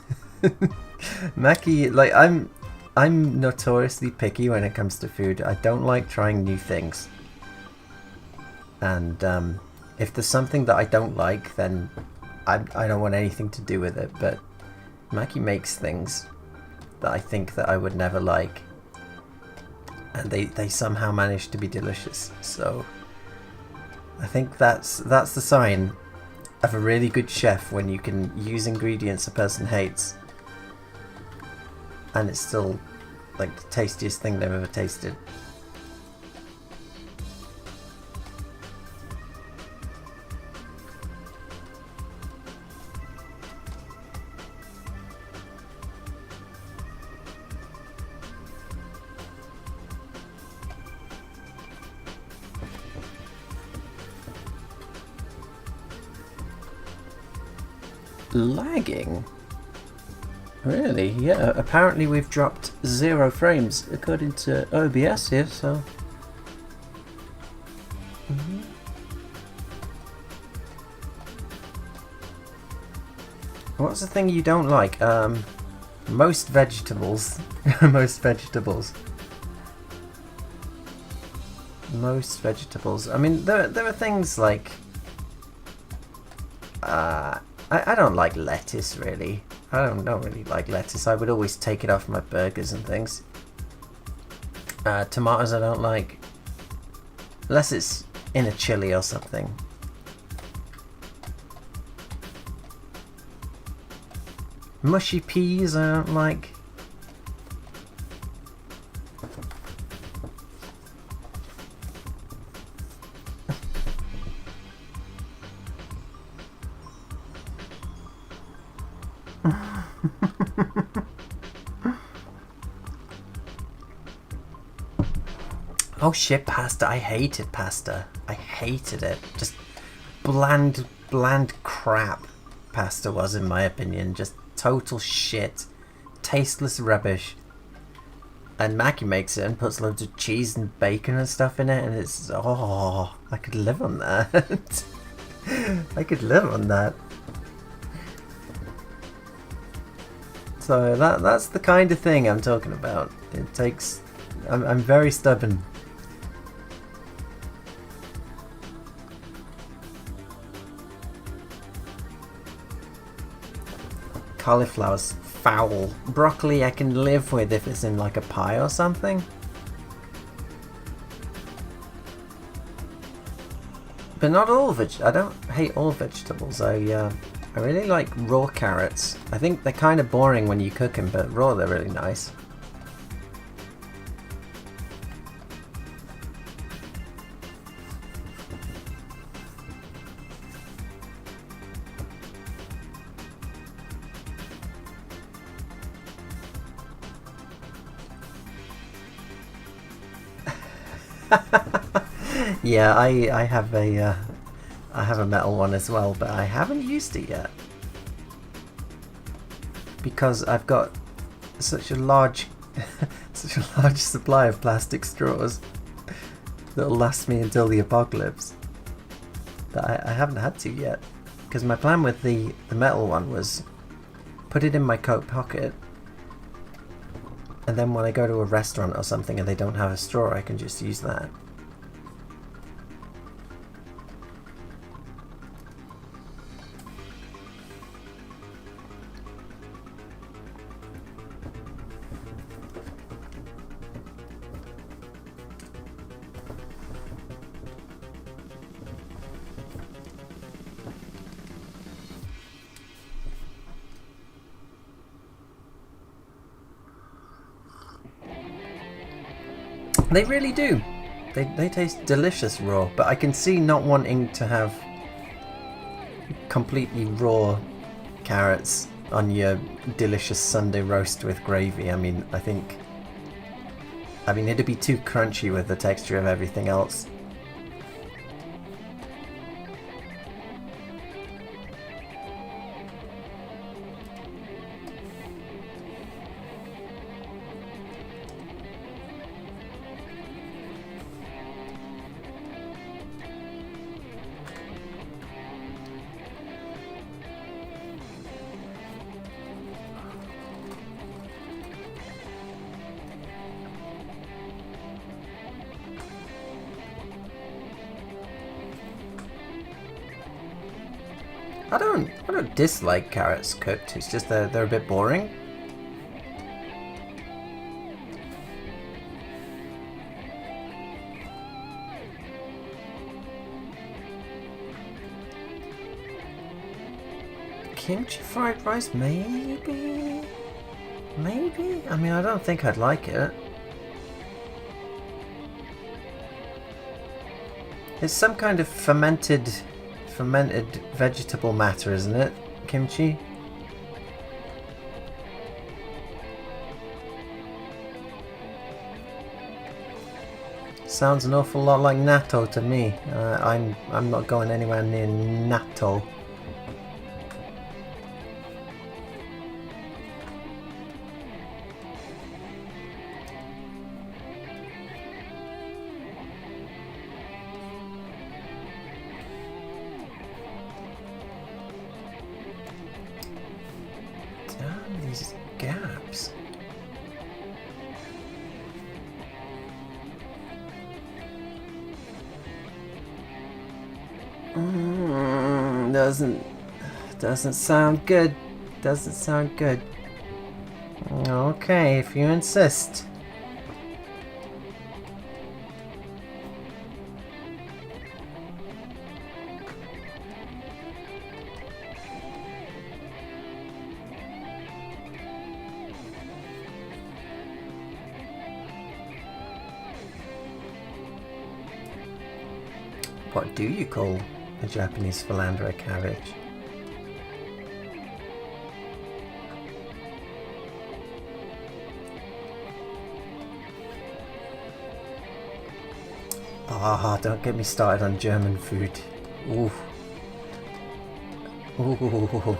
Mackie, like I'm notoriously picky when it comes to food. I don't like trying new things. And if there's something that I don't like, then I don't want anything to do with it. But Mackie makes things that I think that I would never like. And they somehow manage to be delicious. So I think that's the sign. of a really good chef when you can use ingredients a person hates and it's still like the tastiest thing they've ever tasted. Lagging? Really? Yeah, apparently we've dropped 0 frames according to OBS here, so... What's the thing you don't like? Most vegetables. Most vegetables. Most vegetables. I mean, there are things like... I don't like lettuce, really. I don't really like lettuce. I would always take it off my burgers and things. Tomatoes I don't like. Unless it's in a chili or something. Mushy peas I don't like. Oh shit, pasta. I hated pasta. I hated it. Just bland crap pasta was, in my opinion. Just total shit. Tasteless rubbish. And Mackie makes it and puts loads of cheese and bacon and stuff in it, and it's... oh, I could live on that. I could live on that. So that's the kind of thing I'm talking about. It takes... I'm very stubborn. Cauliflower's foul. Broccoli I can live with if it's in like a pie or something. But not all I don't hate all vegetables. I really like raw carrots. I think they're kind of boring when you cook them, but raw they're really nice. Yeah, I have a metal one as well, but I haven't used it yet because I've got such a large supply of plastic straws that'll last me until the apocalypse that I haven't had to yet. Because my plan with the metal one was put it in my coat pocket, and then when I go to a restaurant or something and they don't have a straw, I can just use that. They really do. They taste delicious raw, but I can see not wanting to have completely raw carrots on your delicious Sunday roast with gravy. I mean, it'd be too crunchy with the texture of everything else. I don't dislike carrots cooked, it's just they're a bit boring. Kimchi fried rice, maybe? Maybe? I mean, I don't think I'd like it. It's some kind of fermented vegetable matter, isn't it? Kimchi? Sounds an awful lot like natto to me. I'm not going anywhere near natto. Damn these gaps. Doesn't sound good. Doesn't sound good. Okay, if you insist. What do you call a Japanese philandro cabbage? Ah, don't get me started on German food. Ooh. Ooh.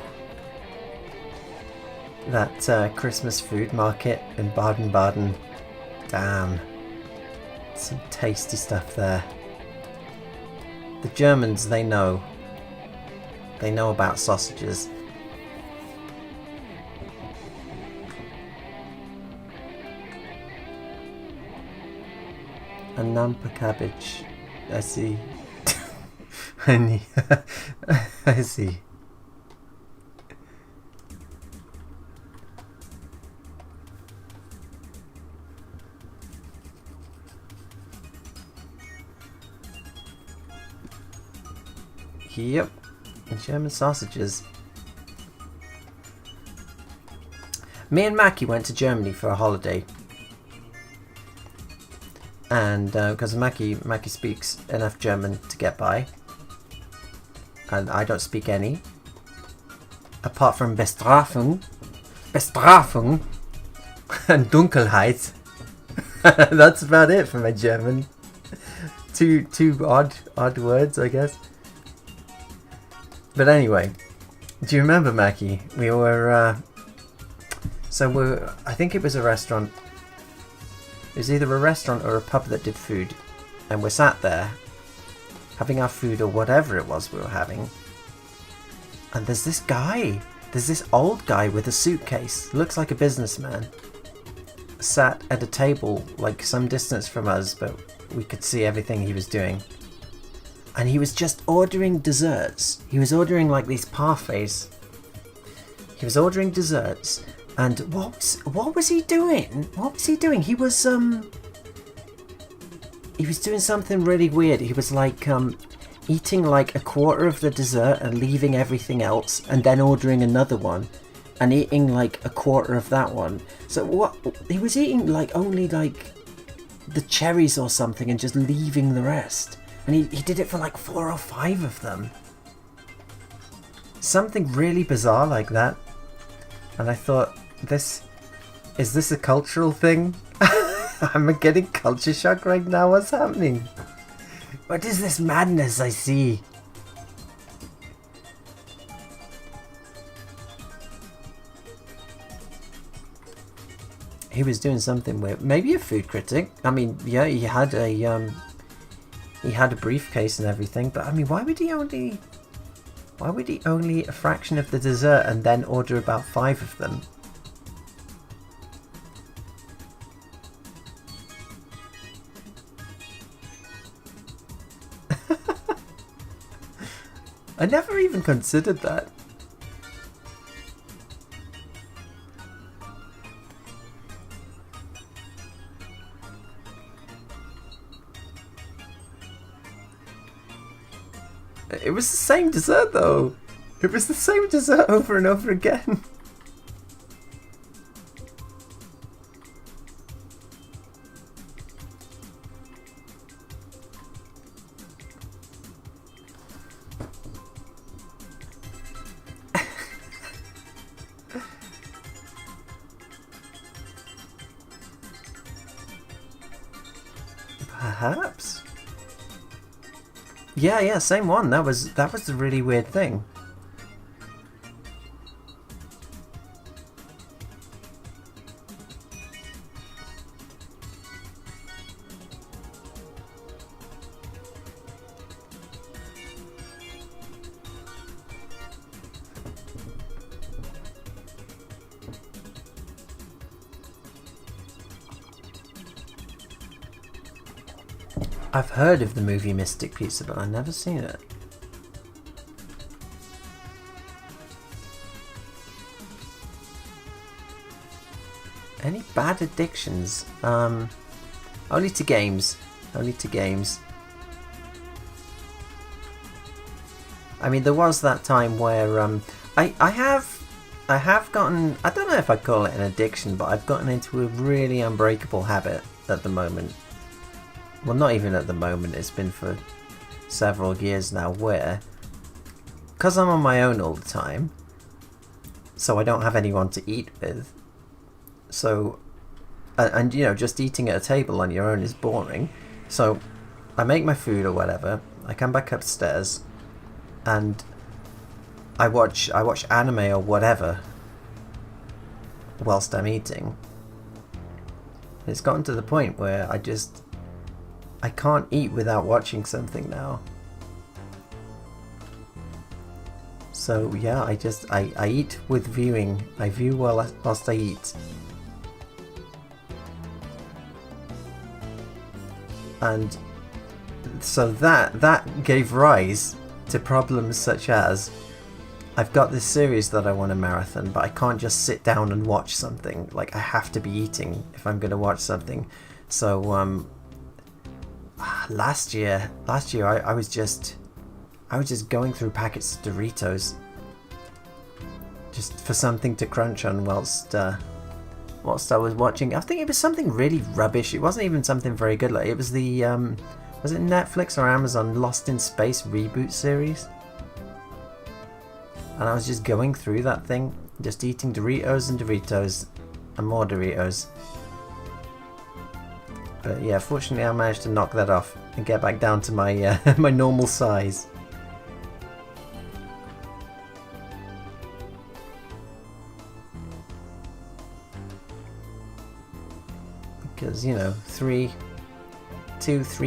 That Christmas food market in Baden-Baden. Damn. Some tasty stuff there. The Germans, they know. They know about sausages. A nampa cabbage. I see. I see. Yep, German sausages. Me and Mackie went to Germany for a holiday. And because Mackie speaks enough German to get by, and I don't speak any, apart from Bestrafung, and Dunkelheit. That's about it for my German. Two odd words, I guess. But anyway, do you remember, Mackie? We were I think it was a restaurant. It was either a restaurant or a pub that did food, and we're sat there having our food or whatever it was we were having, and there's this old guy with a suitcase, looks like a businessman, sat at a table like some distance from us, but we could see everything he was doing, and he was just ordering desserts. He was ordering like these parfaits. He was ordering desserts. And what was he doing? What was he doing? He was doing something really weird. He was like eating like a quarter of the dessert and leaving everything else, and then ordering another one and eating like a quarter of that one. So what he was eating, like only like the cherries or something, and just leaving the rest. And he did it for like 4 or 5 of them. Something really bizarre like that. And I thought, is this a cultural thing? I'm getting culture shock right now. What's happening? What is this madness I see? He was doing something weird. Maybe a food critic. I mean, yeah, he had a briefcase and everything. But I mean, why would he only a fraction of the dessert and then order about 5 of them? I never even considered that. It was the same dessert though. It was the same dessert over and over again. Perhaps. Yeah, same one. That was the really weird thing. I've heard of the movie Mystic Pizza, but I've never seen it. Any bad addictions? Only to games. Only to games. I mean, there was that time where I have gotten, I don't know if I'd call it an addiction, but I've gotten into a really unbreakable habit at the moment. Well, not even at the moment, it's been for several years now, where, because I'm on my own all the time, so I don't have anyone to eat with, so, and you know, just eating at a table on your own is boring, so I make my food or whatever, I come back upstairs, and I watch anime or whatever whilst I'm eating. It's gotten to the point where I can't eat without watching something now. So yeah, I eat with viewing. I view whilst I eat. And so that gave rise to problems such as, I've got this series that I want to marathon, but I can't just sit down and watch something. Like, I have to be eating if I'm going to watch something. So last year I was just going through packets of Doritos just for something to crunch on whilst I was watching. I think it was something really rubbish. It wasn't even something very good. Like, it was the was it Netflix or Amazon Lost in Space reboot series, and I was just going through that thing, just eating Doritos and Doritos and more Doritos. But yeah, fortunately I managed to knock that off and get back down to my my normal size. Because, you know, 3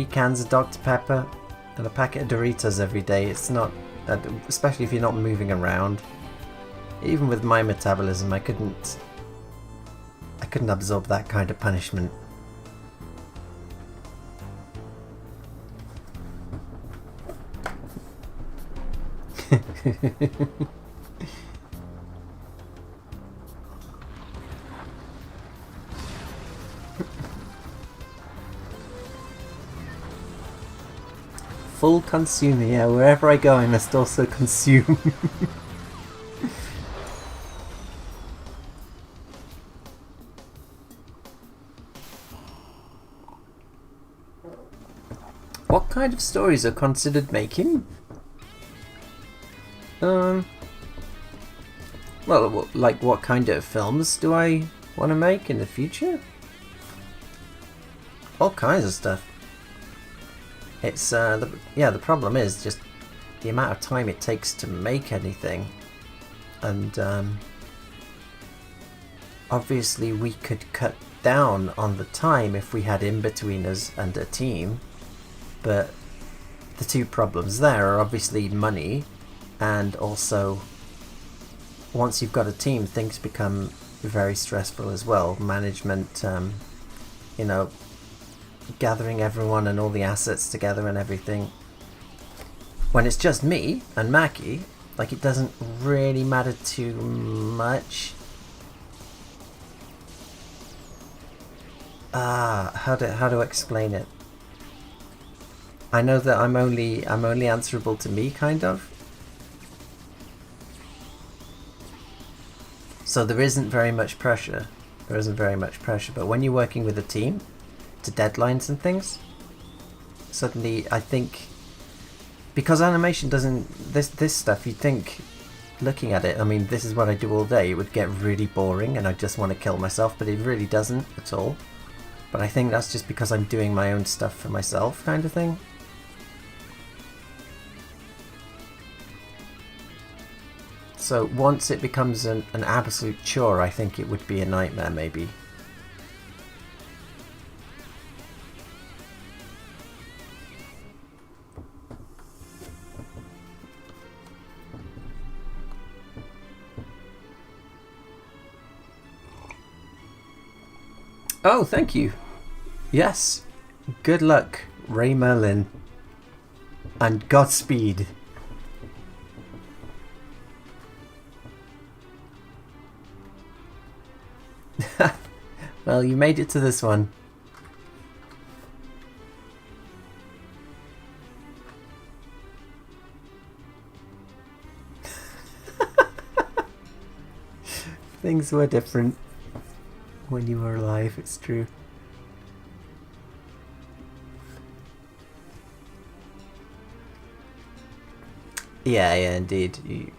cans of Dr. Pepper and a packet of Doritos every day, it's not, especially if you're not moving around. Even with my metabolism, I couldn't absorb that kind of punishment. Full consumer, yeah, wherever I go I must also consume. What kind of stories are considered making? Well, like, what kind of films do I want to make in the future? All kinds of stuff. It's the problem is just the amount of time it takes to make anything, and obviously we could cut down on the time if we had in-betweeners and a team, but the two problems there are obviously money, and also once you've got a team, things become very stressful as well. Management, you know, gathering everyone and all the assets together and everything. When it's just me and Mackie, like, it doesn't really matter too much. How to explain it? I know that I'm only answerable to me, kind of. So there isn't very much pressure. There isn't very much pressure, but when you're working with a team to deadlines and things, suddenly I think, because animation doesn't, this stuff, you'd think, looking at it, I mean, this is what I do all day, it would get really boring and I just want to kill myself, but it really doesn't at all. But I think that's just because I'm doing my own stuff for myself, kind of thing. So once it becomes an absolute chore, I think it would be a nightmare, maybe. Oh, thank you. Yes. Good luck, Ray Merlin. And Godspeed. Well, you made it to this one. Things were different when you were alive, it's true. Yeah, indeed.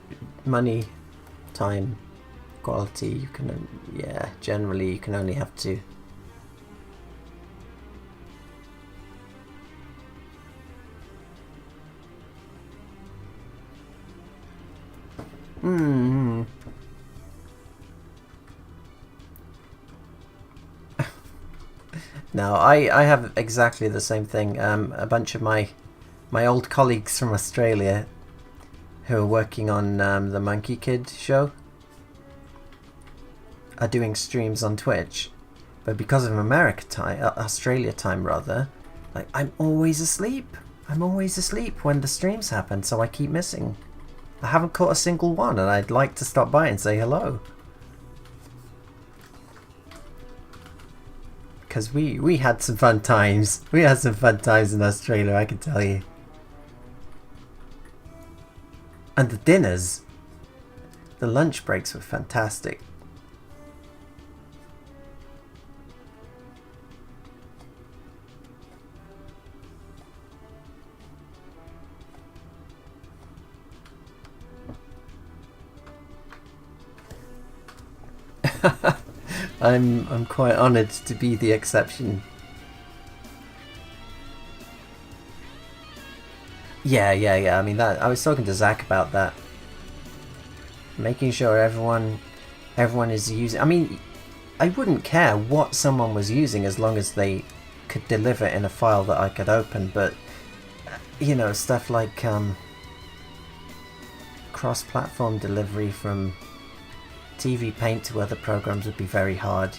Money, time, quality, you can, yeah, generally you can only have two. No, I have exactly the same thing. A bunch of my old colleagues from Australia who are working on the Monkey Kid show are doing streams on Twitch, but because of Australia time rather, like I'm always asleep. I'm always asleep when the streams happen, so I keep missing. I haven't caught a single one, and I'd like to stop by and say hello. Because we had some fun times. We had some fun times in Australia, I can tell you. And the dinners, the lunch breaks were fantastic. I'm quite honoured to be the exception. Yeah. I mean, that I was talking to Zach about that. Making sure everyone is using. I mean, I wouldn't care what someone was using as long as they could deliver in a file that I could open. But you know, stuff like cross-platform delivery from TVPaint to other programs would be very hard.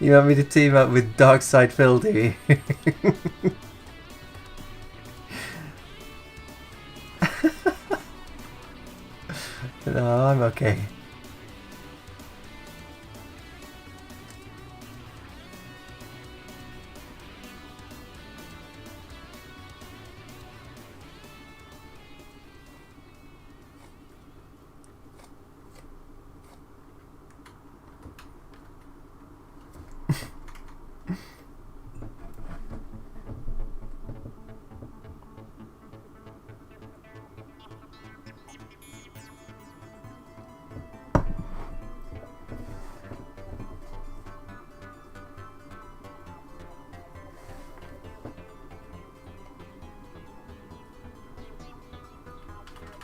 You want me to team up with Darkside Phil, do you? No, I'm okay.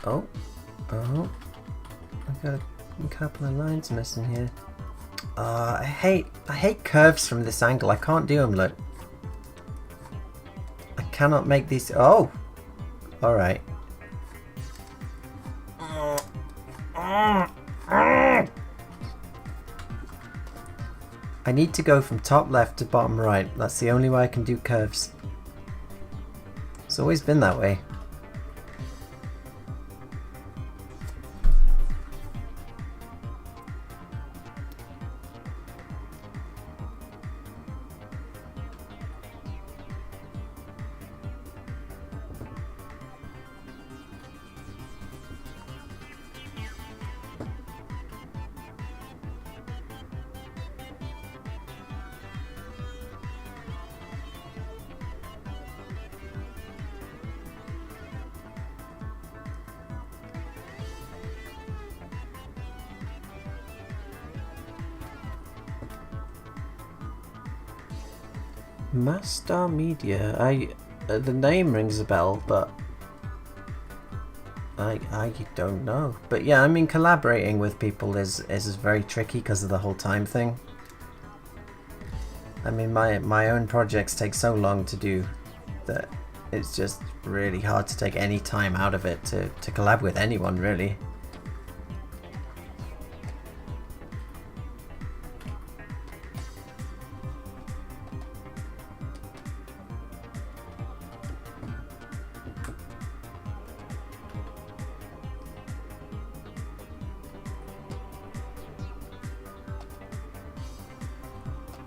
Oh, I got a couple of lines missing here. I hate curves from this angle. I can't do them. Look, I cannot make these. Oh, all right. I need to go from top left to bottom right. That's the only way I can do curves. It's always been that way. Master Media. The name rings a bell, but I don't know. But yeah, I mean, collaborating with people is very tricky because of the whole time thing. I mean, my own projects take so long to do that it's just really hard to take any time out of it to collab with anyone, really.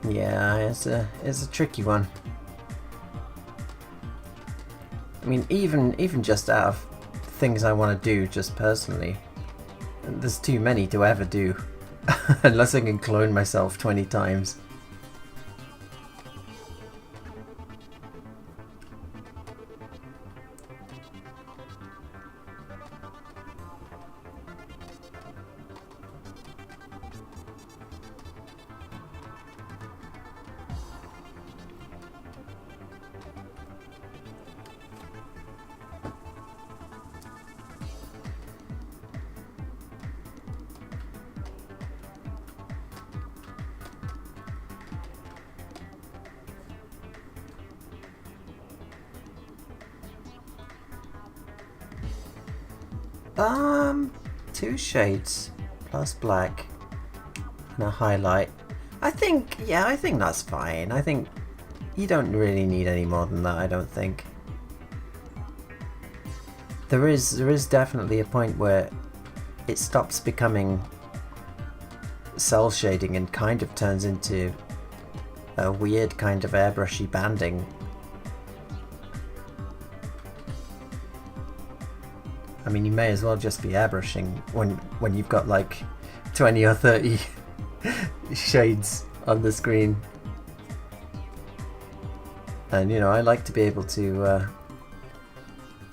Yeah, it's a tricky one. I mean, even just out of things I want to do just personally, there's too many to ever do, unless I can clone myself 20 times. Two shades plus black and a highlight. I think that's fine. I think you don't really need any more than that, I don't think. There is definitely a point where it stops becoming cell shading and kind of turns into a weird kind of airbrushy banding. I mean, you may as well just be airbrushing when you've got like 20 or 30 shades on the screen. And you know, I like to be able to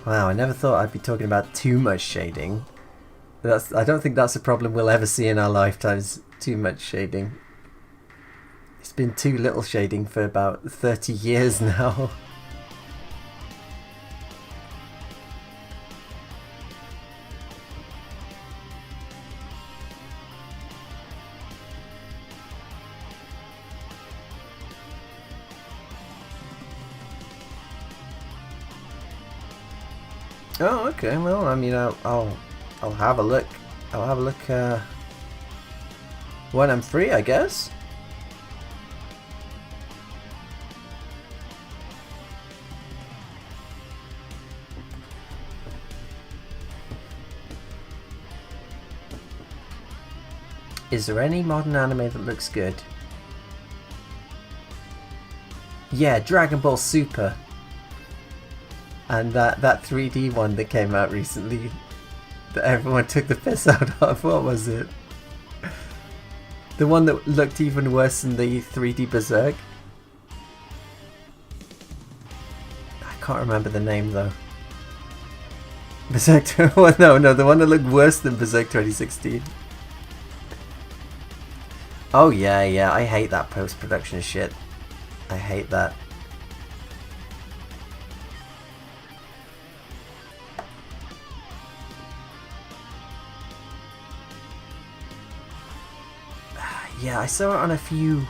wow, I never thought I'd be talking about too much shading. I don't think that's a problem we'll ever see in our lifetimes, too much shading. It's been too little shading for about 30 years now. Oh, okay. Well, I mean, I'll have a look. I'll have a look when I'm free, I guess. Is there any modern anime that looks good? Yeah, Dragon Ball Super. And that 3D one that came out recently that everyone took the piss out of, what was it? The one that looked even worse than the 3D Berserk? I can't remember the name though. Berserk, well, no, the one that looked worse than Berserk 2016. Oh yeah, I hate that post-production shit. I hate that. Yeah, I saw it on a few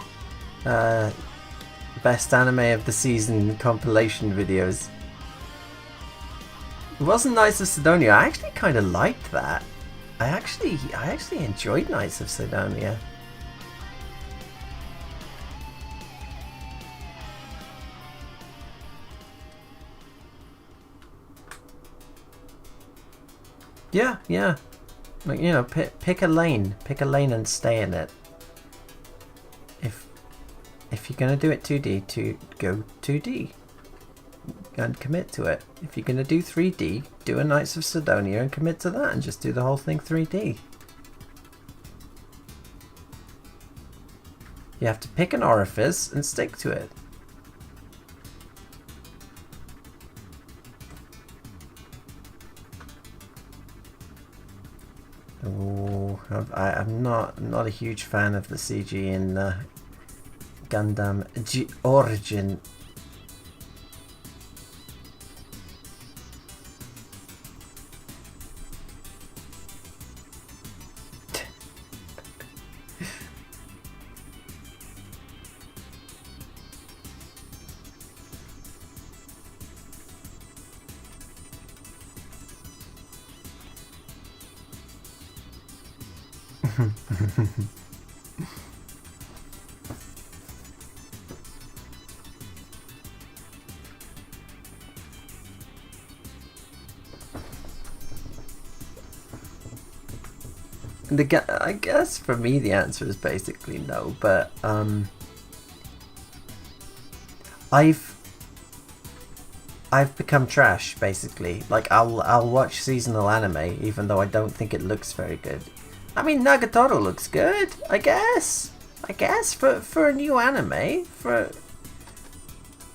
best anime of the season compilation videos. It wasn't Knights of Sidonia. I actually kind of liked that. I actually enjoyed Knights of Sidonia. Yeah, yeah. Like, you know, pick a lane and stay in it. If you're gonna do it 2D, to go 2D and commit to it. If you're gonna do 3D, do a Knights of Sidonia and commit to that, and just do the whole thing 3D. You have to pick an orifice and stick to it. Oh, I'm not a huge fan of the CG in Gundam Origin. I guess for me the answer is basically no, but I've become trash basically. Like I'll watch seasonal anime even though I don't think it looks very good. I mean, Nagatoro looks good, I guess for a new anime, for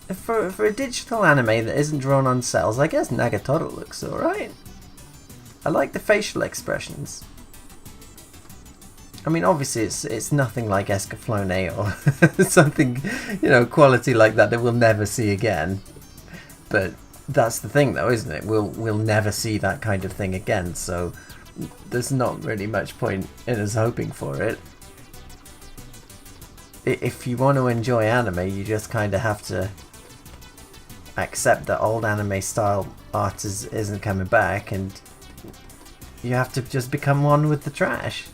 a digital anime that isn't drawn on cells, I guess Nagatoro looks alright. I like the facial expressions. I mean, obviously it's nothing like Escaflowne or something, you know, quality like that we'll never see again. But that's the thing, though, isn't it? We'll never see that kind of thing again. So there's not really much point in us hoping for it. If you want to enjoy anime, you just kind of have to accept that old anime style art isn't coming back, and you have to just become one with the trash.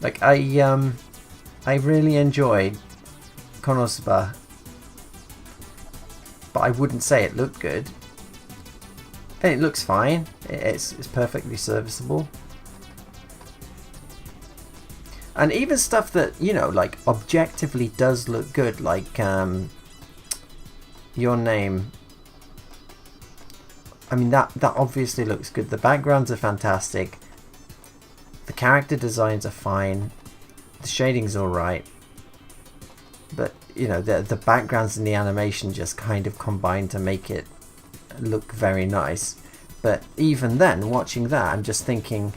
Like I really enjoyed Konosuba, but I wouldn't say it looked good. And it looks fine. It's perfectly serviceable. And even stuff that, you know, like objectively does look good, like Your Name. I mean, that obviously looks good. The backgrounds are fantastic. The character designs are fine. The shading's alright. But, you know, the backgrounds and the animation just kind of combine to make it look very nice. But even then, watching that, I'm just thinking,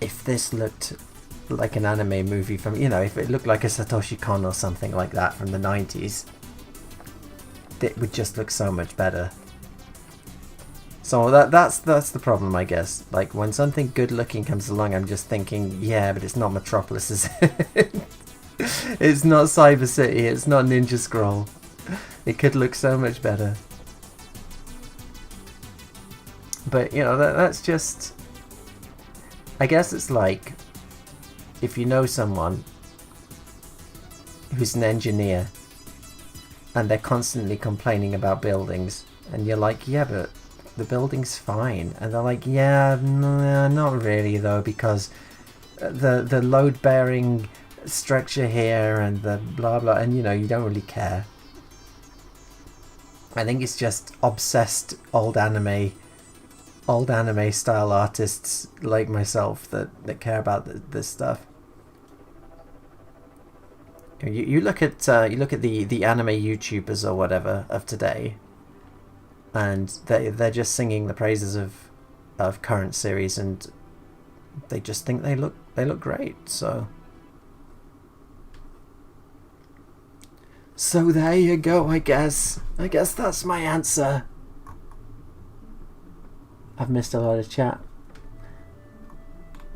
if this looked like an anime movie from, you know, if it looked like a Satoshi Kon or something like that from the 90s, it would just look so much better. So that's the problem, I guess. Like, when something good looking comes along, I'm just thinking, yeah, but it's not Metropolis, is it? It's not Cyber City, it's not Ninja Scroll. It could look so much better. But, you know, that's just... I guess it's like, if you know someone who's an engineer, and they're constantly complaining about buildings, and you're like, yeah, but the building's fine, and they're like, yeah, no, not really though, because the load bearing structure here and the blah blah, and you know, you don't really care. I think it's just obsessed old anime style artists like myself that care about this stuff. You look at the anime YouTubers or whatever of today, and they're just singing the praises of current series, and they just think they look great. So there you go. I guess that's my answer. I've missed a lot of chat.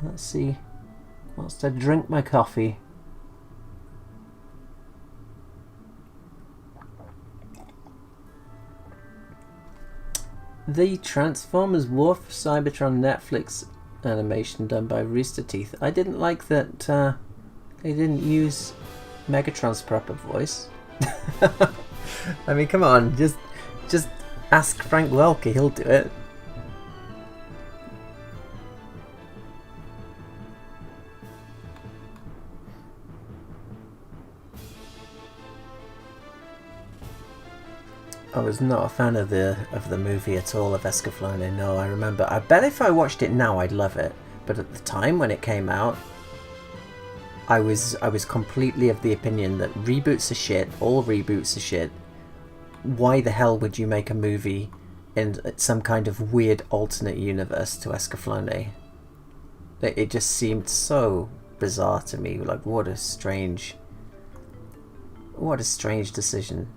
Let's see. Whilst I drink my coffee. The Transformers War for Cybertron Netflix animation done by Rooster Teeth. I didn't like that they didn't use Megatron's proper voice. I mean, come on, just Just ask Frank Welker, he'll do it. I was not a fan of the movie at all, of Escaflowne. No, I remember. I bet if I watched it now, I'd love it. But at the time when it came out, I was completely of the opinion that reboots are shit. All reboots are shit. Why the hell would you make a movie in some kind of weird alternate universe to Escaflowne? It just seemed so bizarre to me. Like, what a strange decision.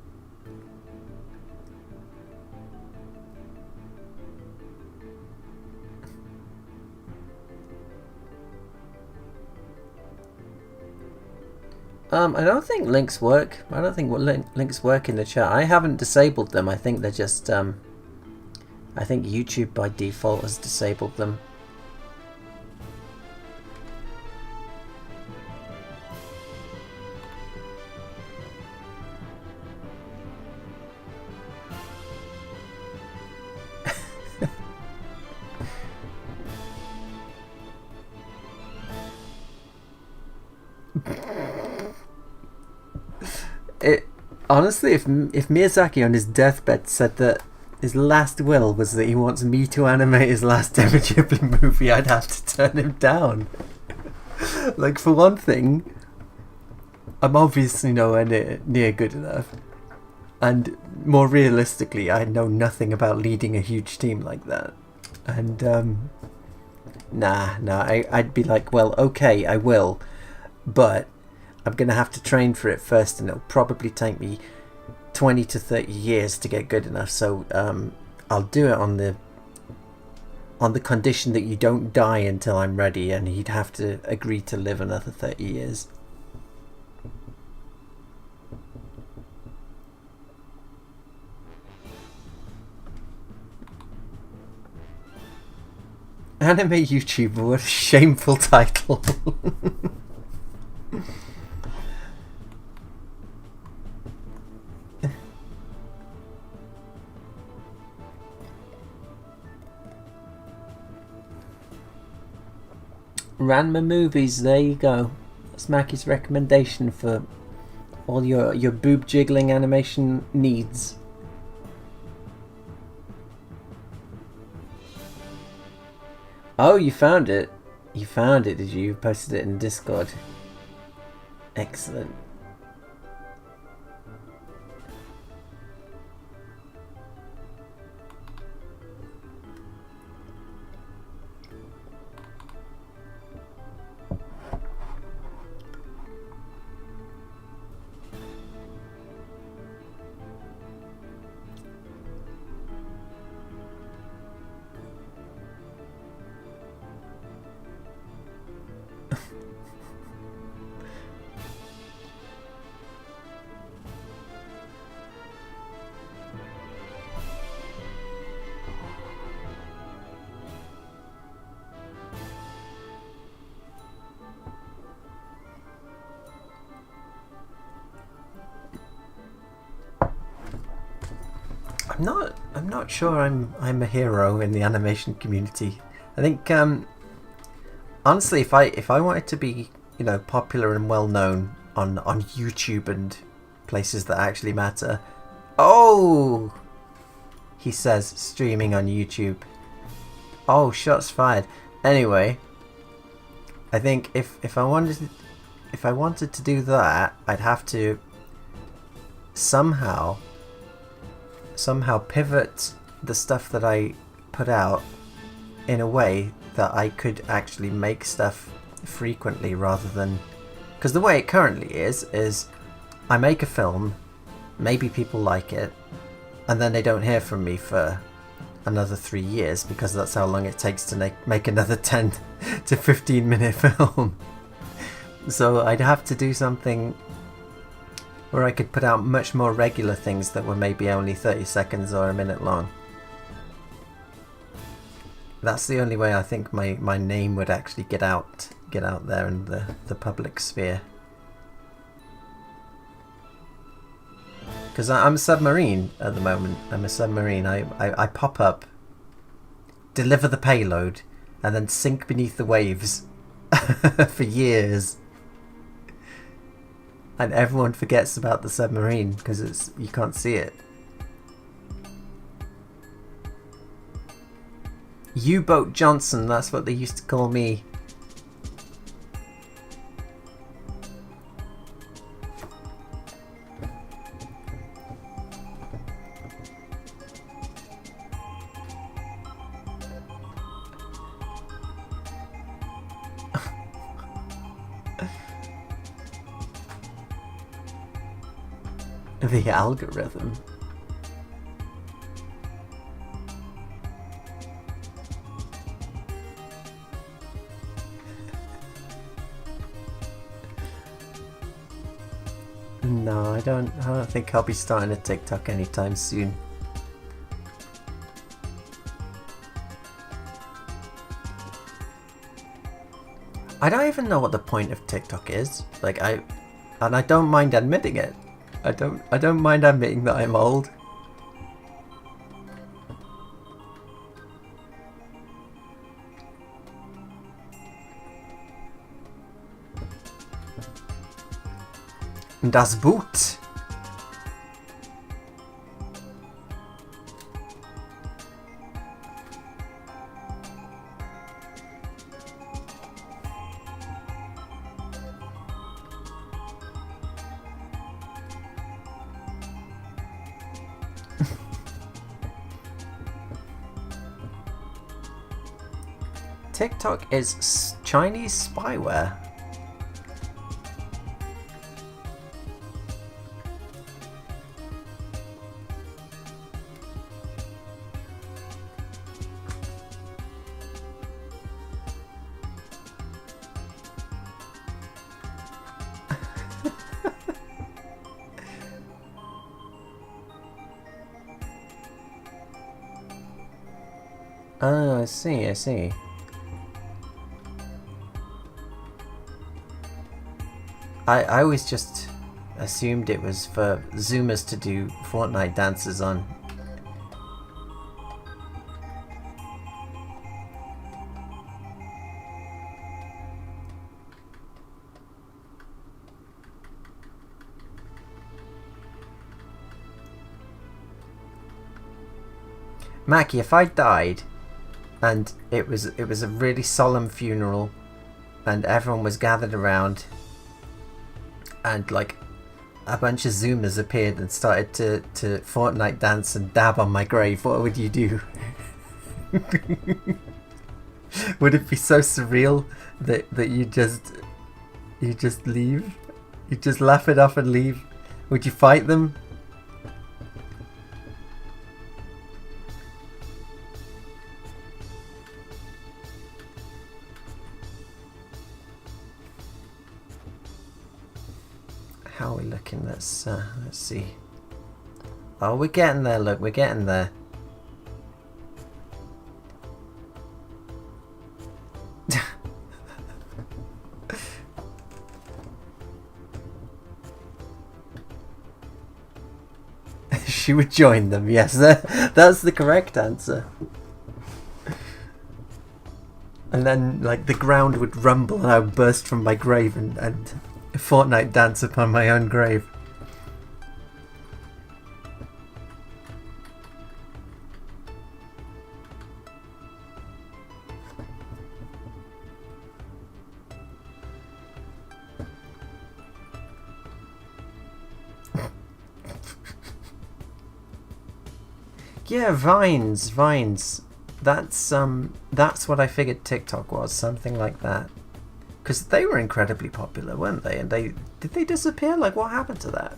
I don't think links work. I don't think links work in the chat. I haven't disabled them. I think they're just I think YouTube by default has disabled them. Honestly, if Miyazaki on his deathbed said that his last will was that he wants me to animate his last ever Ghibli movie, I'd have to turn him down. Like, for one thing, I'm obviously nowhere near good enough. And more realistically, I know nothing about leading a huge team like that. And, I'd be like, well, okay, I will. But I'm going to have to train for it first, and it'll probably take me 20 to 30 years to get good enough. So I'll do it on the condition that you don't die until I'm ready, and he'd have to agree to live another 30 years. Anime YouTuber, what a shameful title. Ranma movies, there you go. That's Mackie's recommendation for all your boob jiggling animation needs. Oh, you found it. You found it, did you? You posted it in Discord. Excellent. I'm not sure I'm a hero in the animation community. I think honestly, if I wanted to be, you know, popular and well known on YouTube and places that actually matter. Oh, he says streaming on YouTube. Oh, shots fired. Anyway, I think if I wanted to do that, I'd have to somehow pivot the stuff that I put out in a way that I could actually make stuff frequently, rather than, because the way it currently is I make a film, maybe people like it, and then they don't hear from me for another 3 years, because that's how long it takes to make another 10 to 15 minute film. So I'd have to do something where I could put out much more regular things that were maybe only 30 seconds or a minute long. That's the only way I think my name would actually get out there in the public sphere. Because I'm a submarine at the moment. I'm a submarine. I pop up, deliver the payload, and then sink beneath the waves for years. And everyone forgets about the submarine because you can't see it. U-Boat Johnson, that's what they used to call me. The algorithm. No, I don't think I'll be starting a TikTok anytime soon. I don't even know what the point of TikTok is. Like I don't mind admitting it. I don't mind admitting that I'm old. Das Boot. TikTok is Chinese spyware. Oh, I see, I see. I always just assumed it was for Zoomers to do Fortnite dances on. Mackie, if I died and it was a really solemn funeral and everyone was gathered around and like a bunch of Zoomers appeared and started to Fortnite dance and dab on my grave, what would you do? Would it be so surreal that you just leave? You just laugh it off and leave? Would you fight them? How are we looking? Let's see. Oh, we're getting there. Look, we're getting there. She would join them. Yes, that's the correct answer. And then, like, the ground would rumble and I would burst from my grave and Fortnite dance upon my own grave. Yeah, Vines. That's what I figured TikTok was, something like that. Because they were incredibly popular, weren't they? And did they disappear? Like, what happened to that?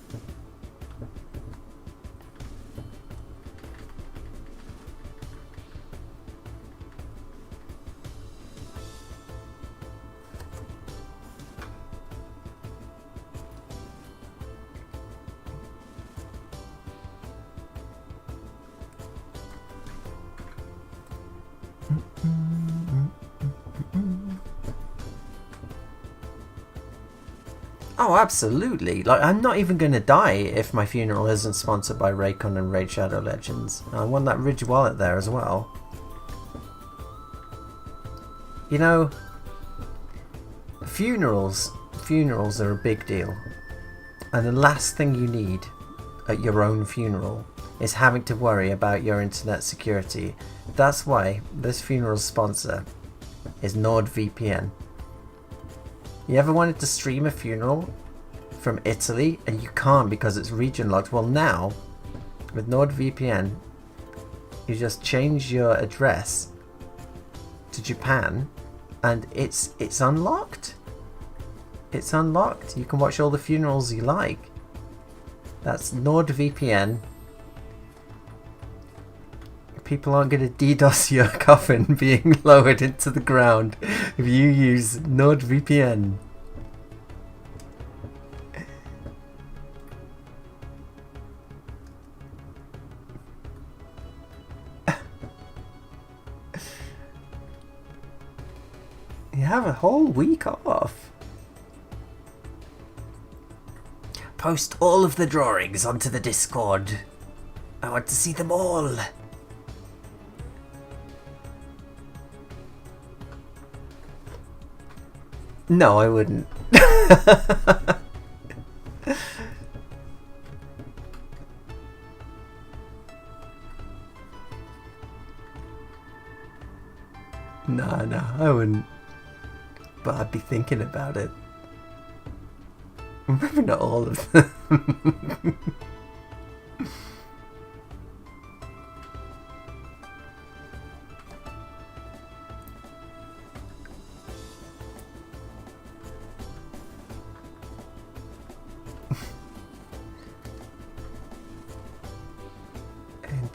Oh, absolutely. Like, I'm not even going to die if my funeral isn't sponsored by Raycon and Raid Shadow Legends. I want that Ridge wallet there as well. You know, funerals are a big deal. And the last thing you need at your own funeral is having to worry about your internet security. That's why this funeral sponsor is NordVPN. You ever wanted to stream a funeral from Italy and you can't because it's region locked? Well, now with NordVPN, you just change your address to Japan and it's unlocked. It's unlocked. You can watch all the funerals you like. That's NordVPN. People aren't going to DDoS your coffin being lowered into the ground if you use NordVPN. You have a whole week off. Post all of the drawings onto the Discord. I want to see them all. No, I wouldn't. No, I wouldn't. But I'd be thinking about it. Maybe not all of them.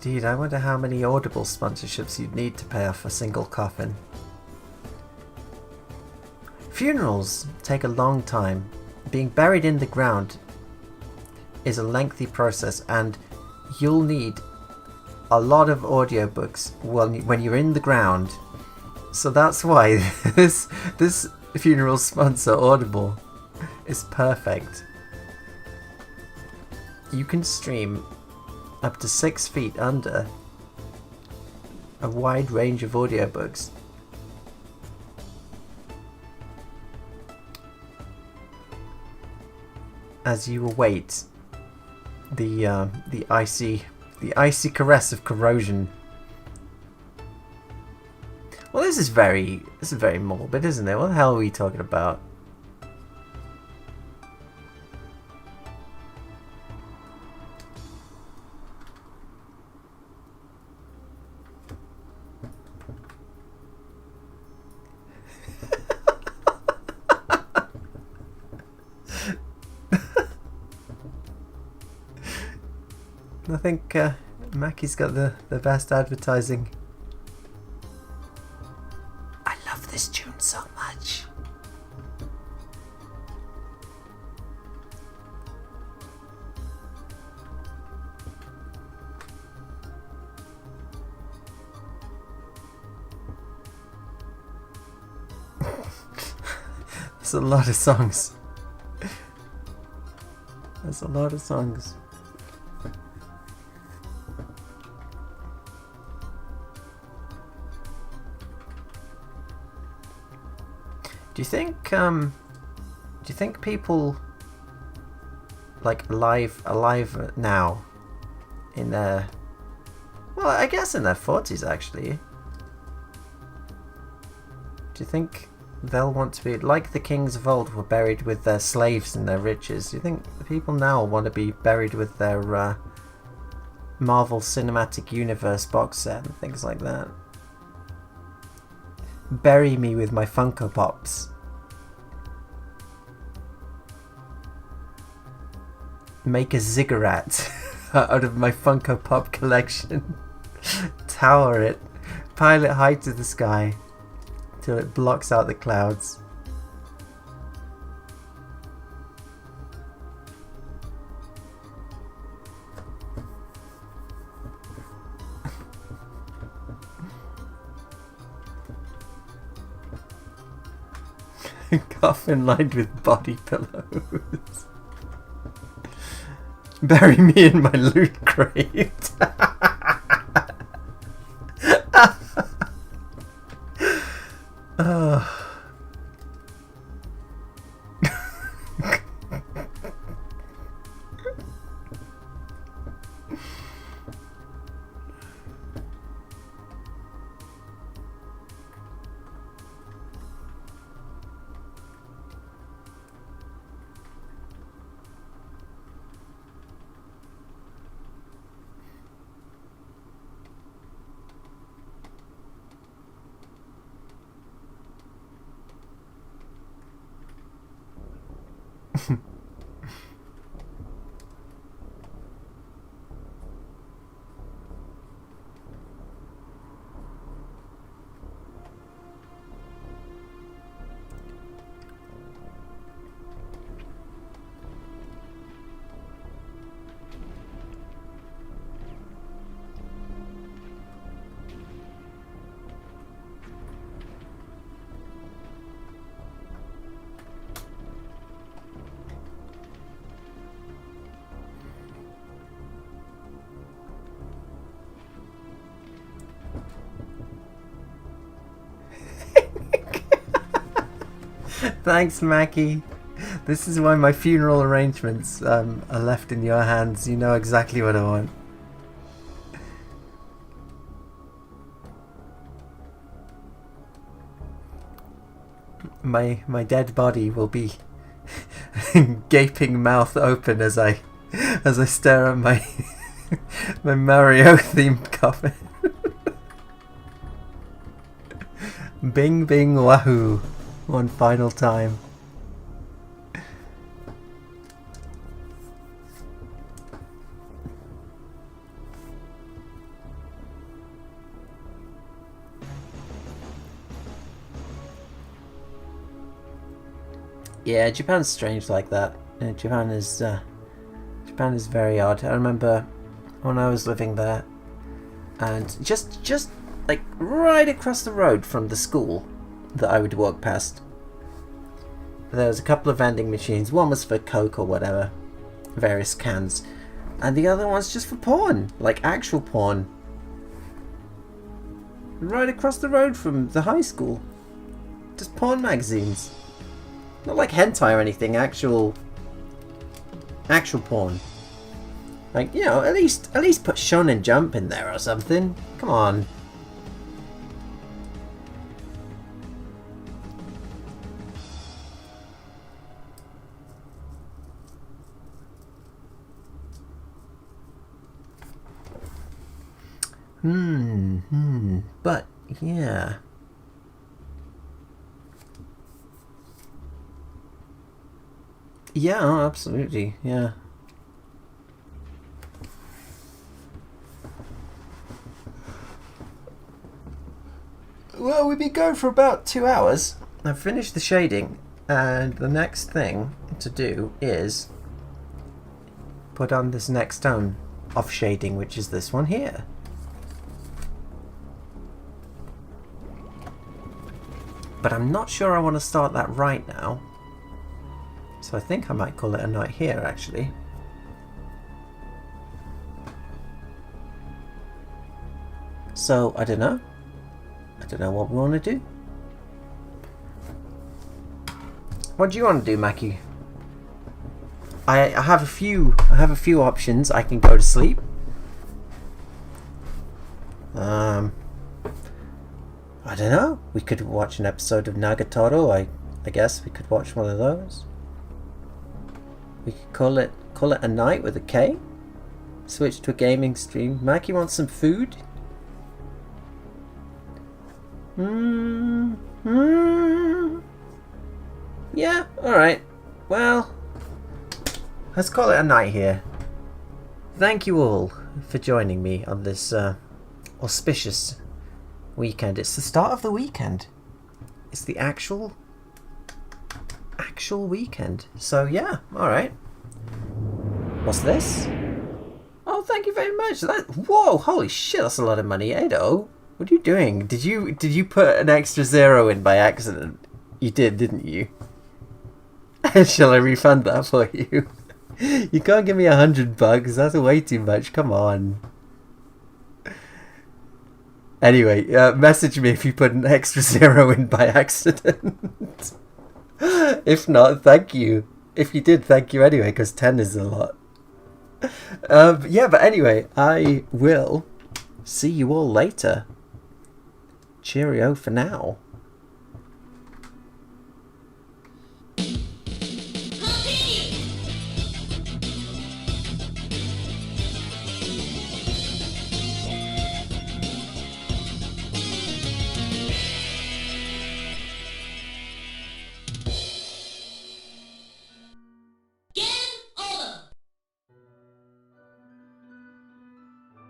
Indeed, I wonder how many Audible sponsorships you'd need to pay off a single coffin. Funerals take a long time. Being buried in the ground is a lengthy process and you'll need a lot of audiobooks when you're in the ground. So that's why this funeral sponsor, Audible, is perfect. You can stream up to 6 feet under a wide range of audiobooks. As you await the icy caress of corrosion. Well, this is very morbid, isn't it? What the hell are we talking about? I think Mackie's got the best advertising. I love this tune so much. That's a lot of songs. That's a lot of songs. Do you think people like alive now in their, well, I guess in their 40s actually, do you think they'll want to be like the kings of old were buried with their slaves and their riches? Do you think the people now want to be buried with their Marvel Cinematic Universe box set and things like that? Bury me with my Funko Pops. Make a ziggurat out of my Funko Pop collection. Tower it. Pile it high to the sky till it blocks out the clouds. Coffin lined with body pillows. Bury me in my loot crate. Oh. Thanks, Mackie. This is why my funeral arrangements are left in your hands. You know exactly what I want. My dead body will be gaping mouth open as I stare at my my Mario themed coffin. Bing bing wahoo. One final time. Yeah, Japan's strange like that. Japan is very odd. I remember when I was living there, and just like right across the road from the school that I would walk past, there was a couple of vending machines. One was for Coke or whatever, various cans, and the other one's just for porn, like actual porn. Right across the road from the high school, just porn magazines. Not like hentai or anything, actual porn. Like, you know, at least put Shonen Jump in there or something. Come on. But yeah. Yeah, oh, absolutely, yeah. Well, we've been going for about 2 hours. I've finished the shading, and the next thing to do is put on this next tone of shading, which is this one here. But I'm not sure I want to start that right now. So I think I might call it a night here, actually. So, I don't know. I don't know what we want to do. What do you want to do, Mackie? I have a few options. I can go to sleep. I don't know. We could watch an episode of Nagatoro. I guess we could watch one of those. We could call it a night with a K. Switch to a gaming stream. Mackie wants some food. Yeah, alright. Well, let's call it a night here. Thank you all for joining me on this auspicious weekend. It's the start of the weekend. It's the actual weekend. So yeah, alright. What's this? Oh, thank you very much. Whoa, holy shit, that's a lot of money. Edo, what are you doing? Did you put an extra zero in by accident? You did, didn't you? Shall I refund that for you? You can't give me $100. That's way too much. Come on. Anyway, message me if you put an extra 0 in by accident. If not, thank you. If you did, thank you anyway, because 10 is a lot. Yeah, but anyway, I will see you all later. Cheerio for now.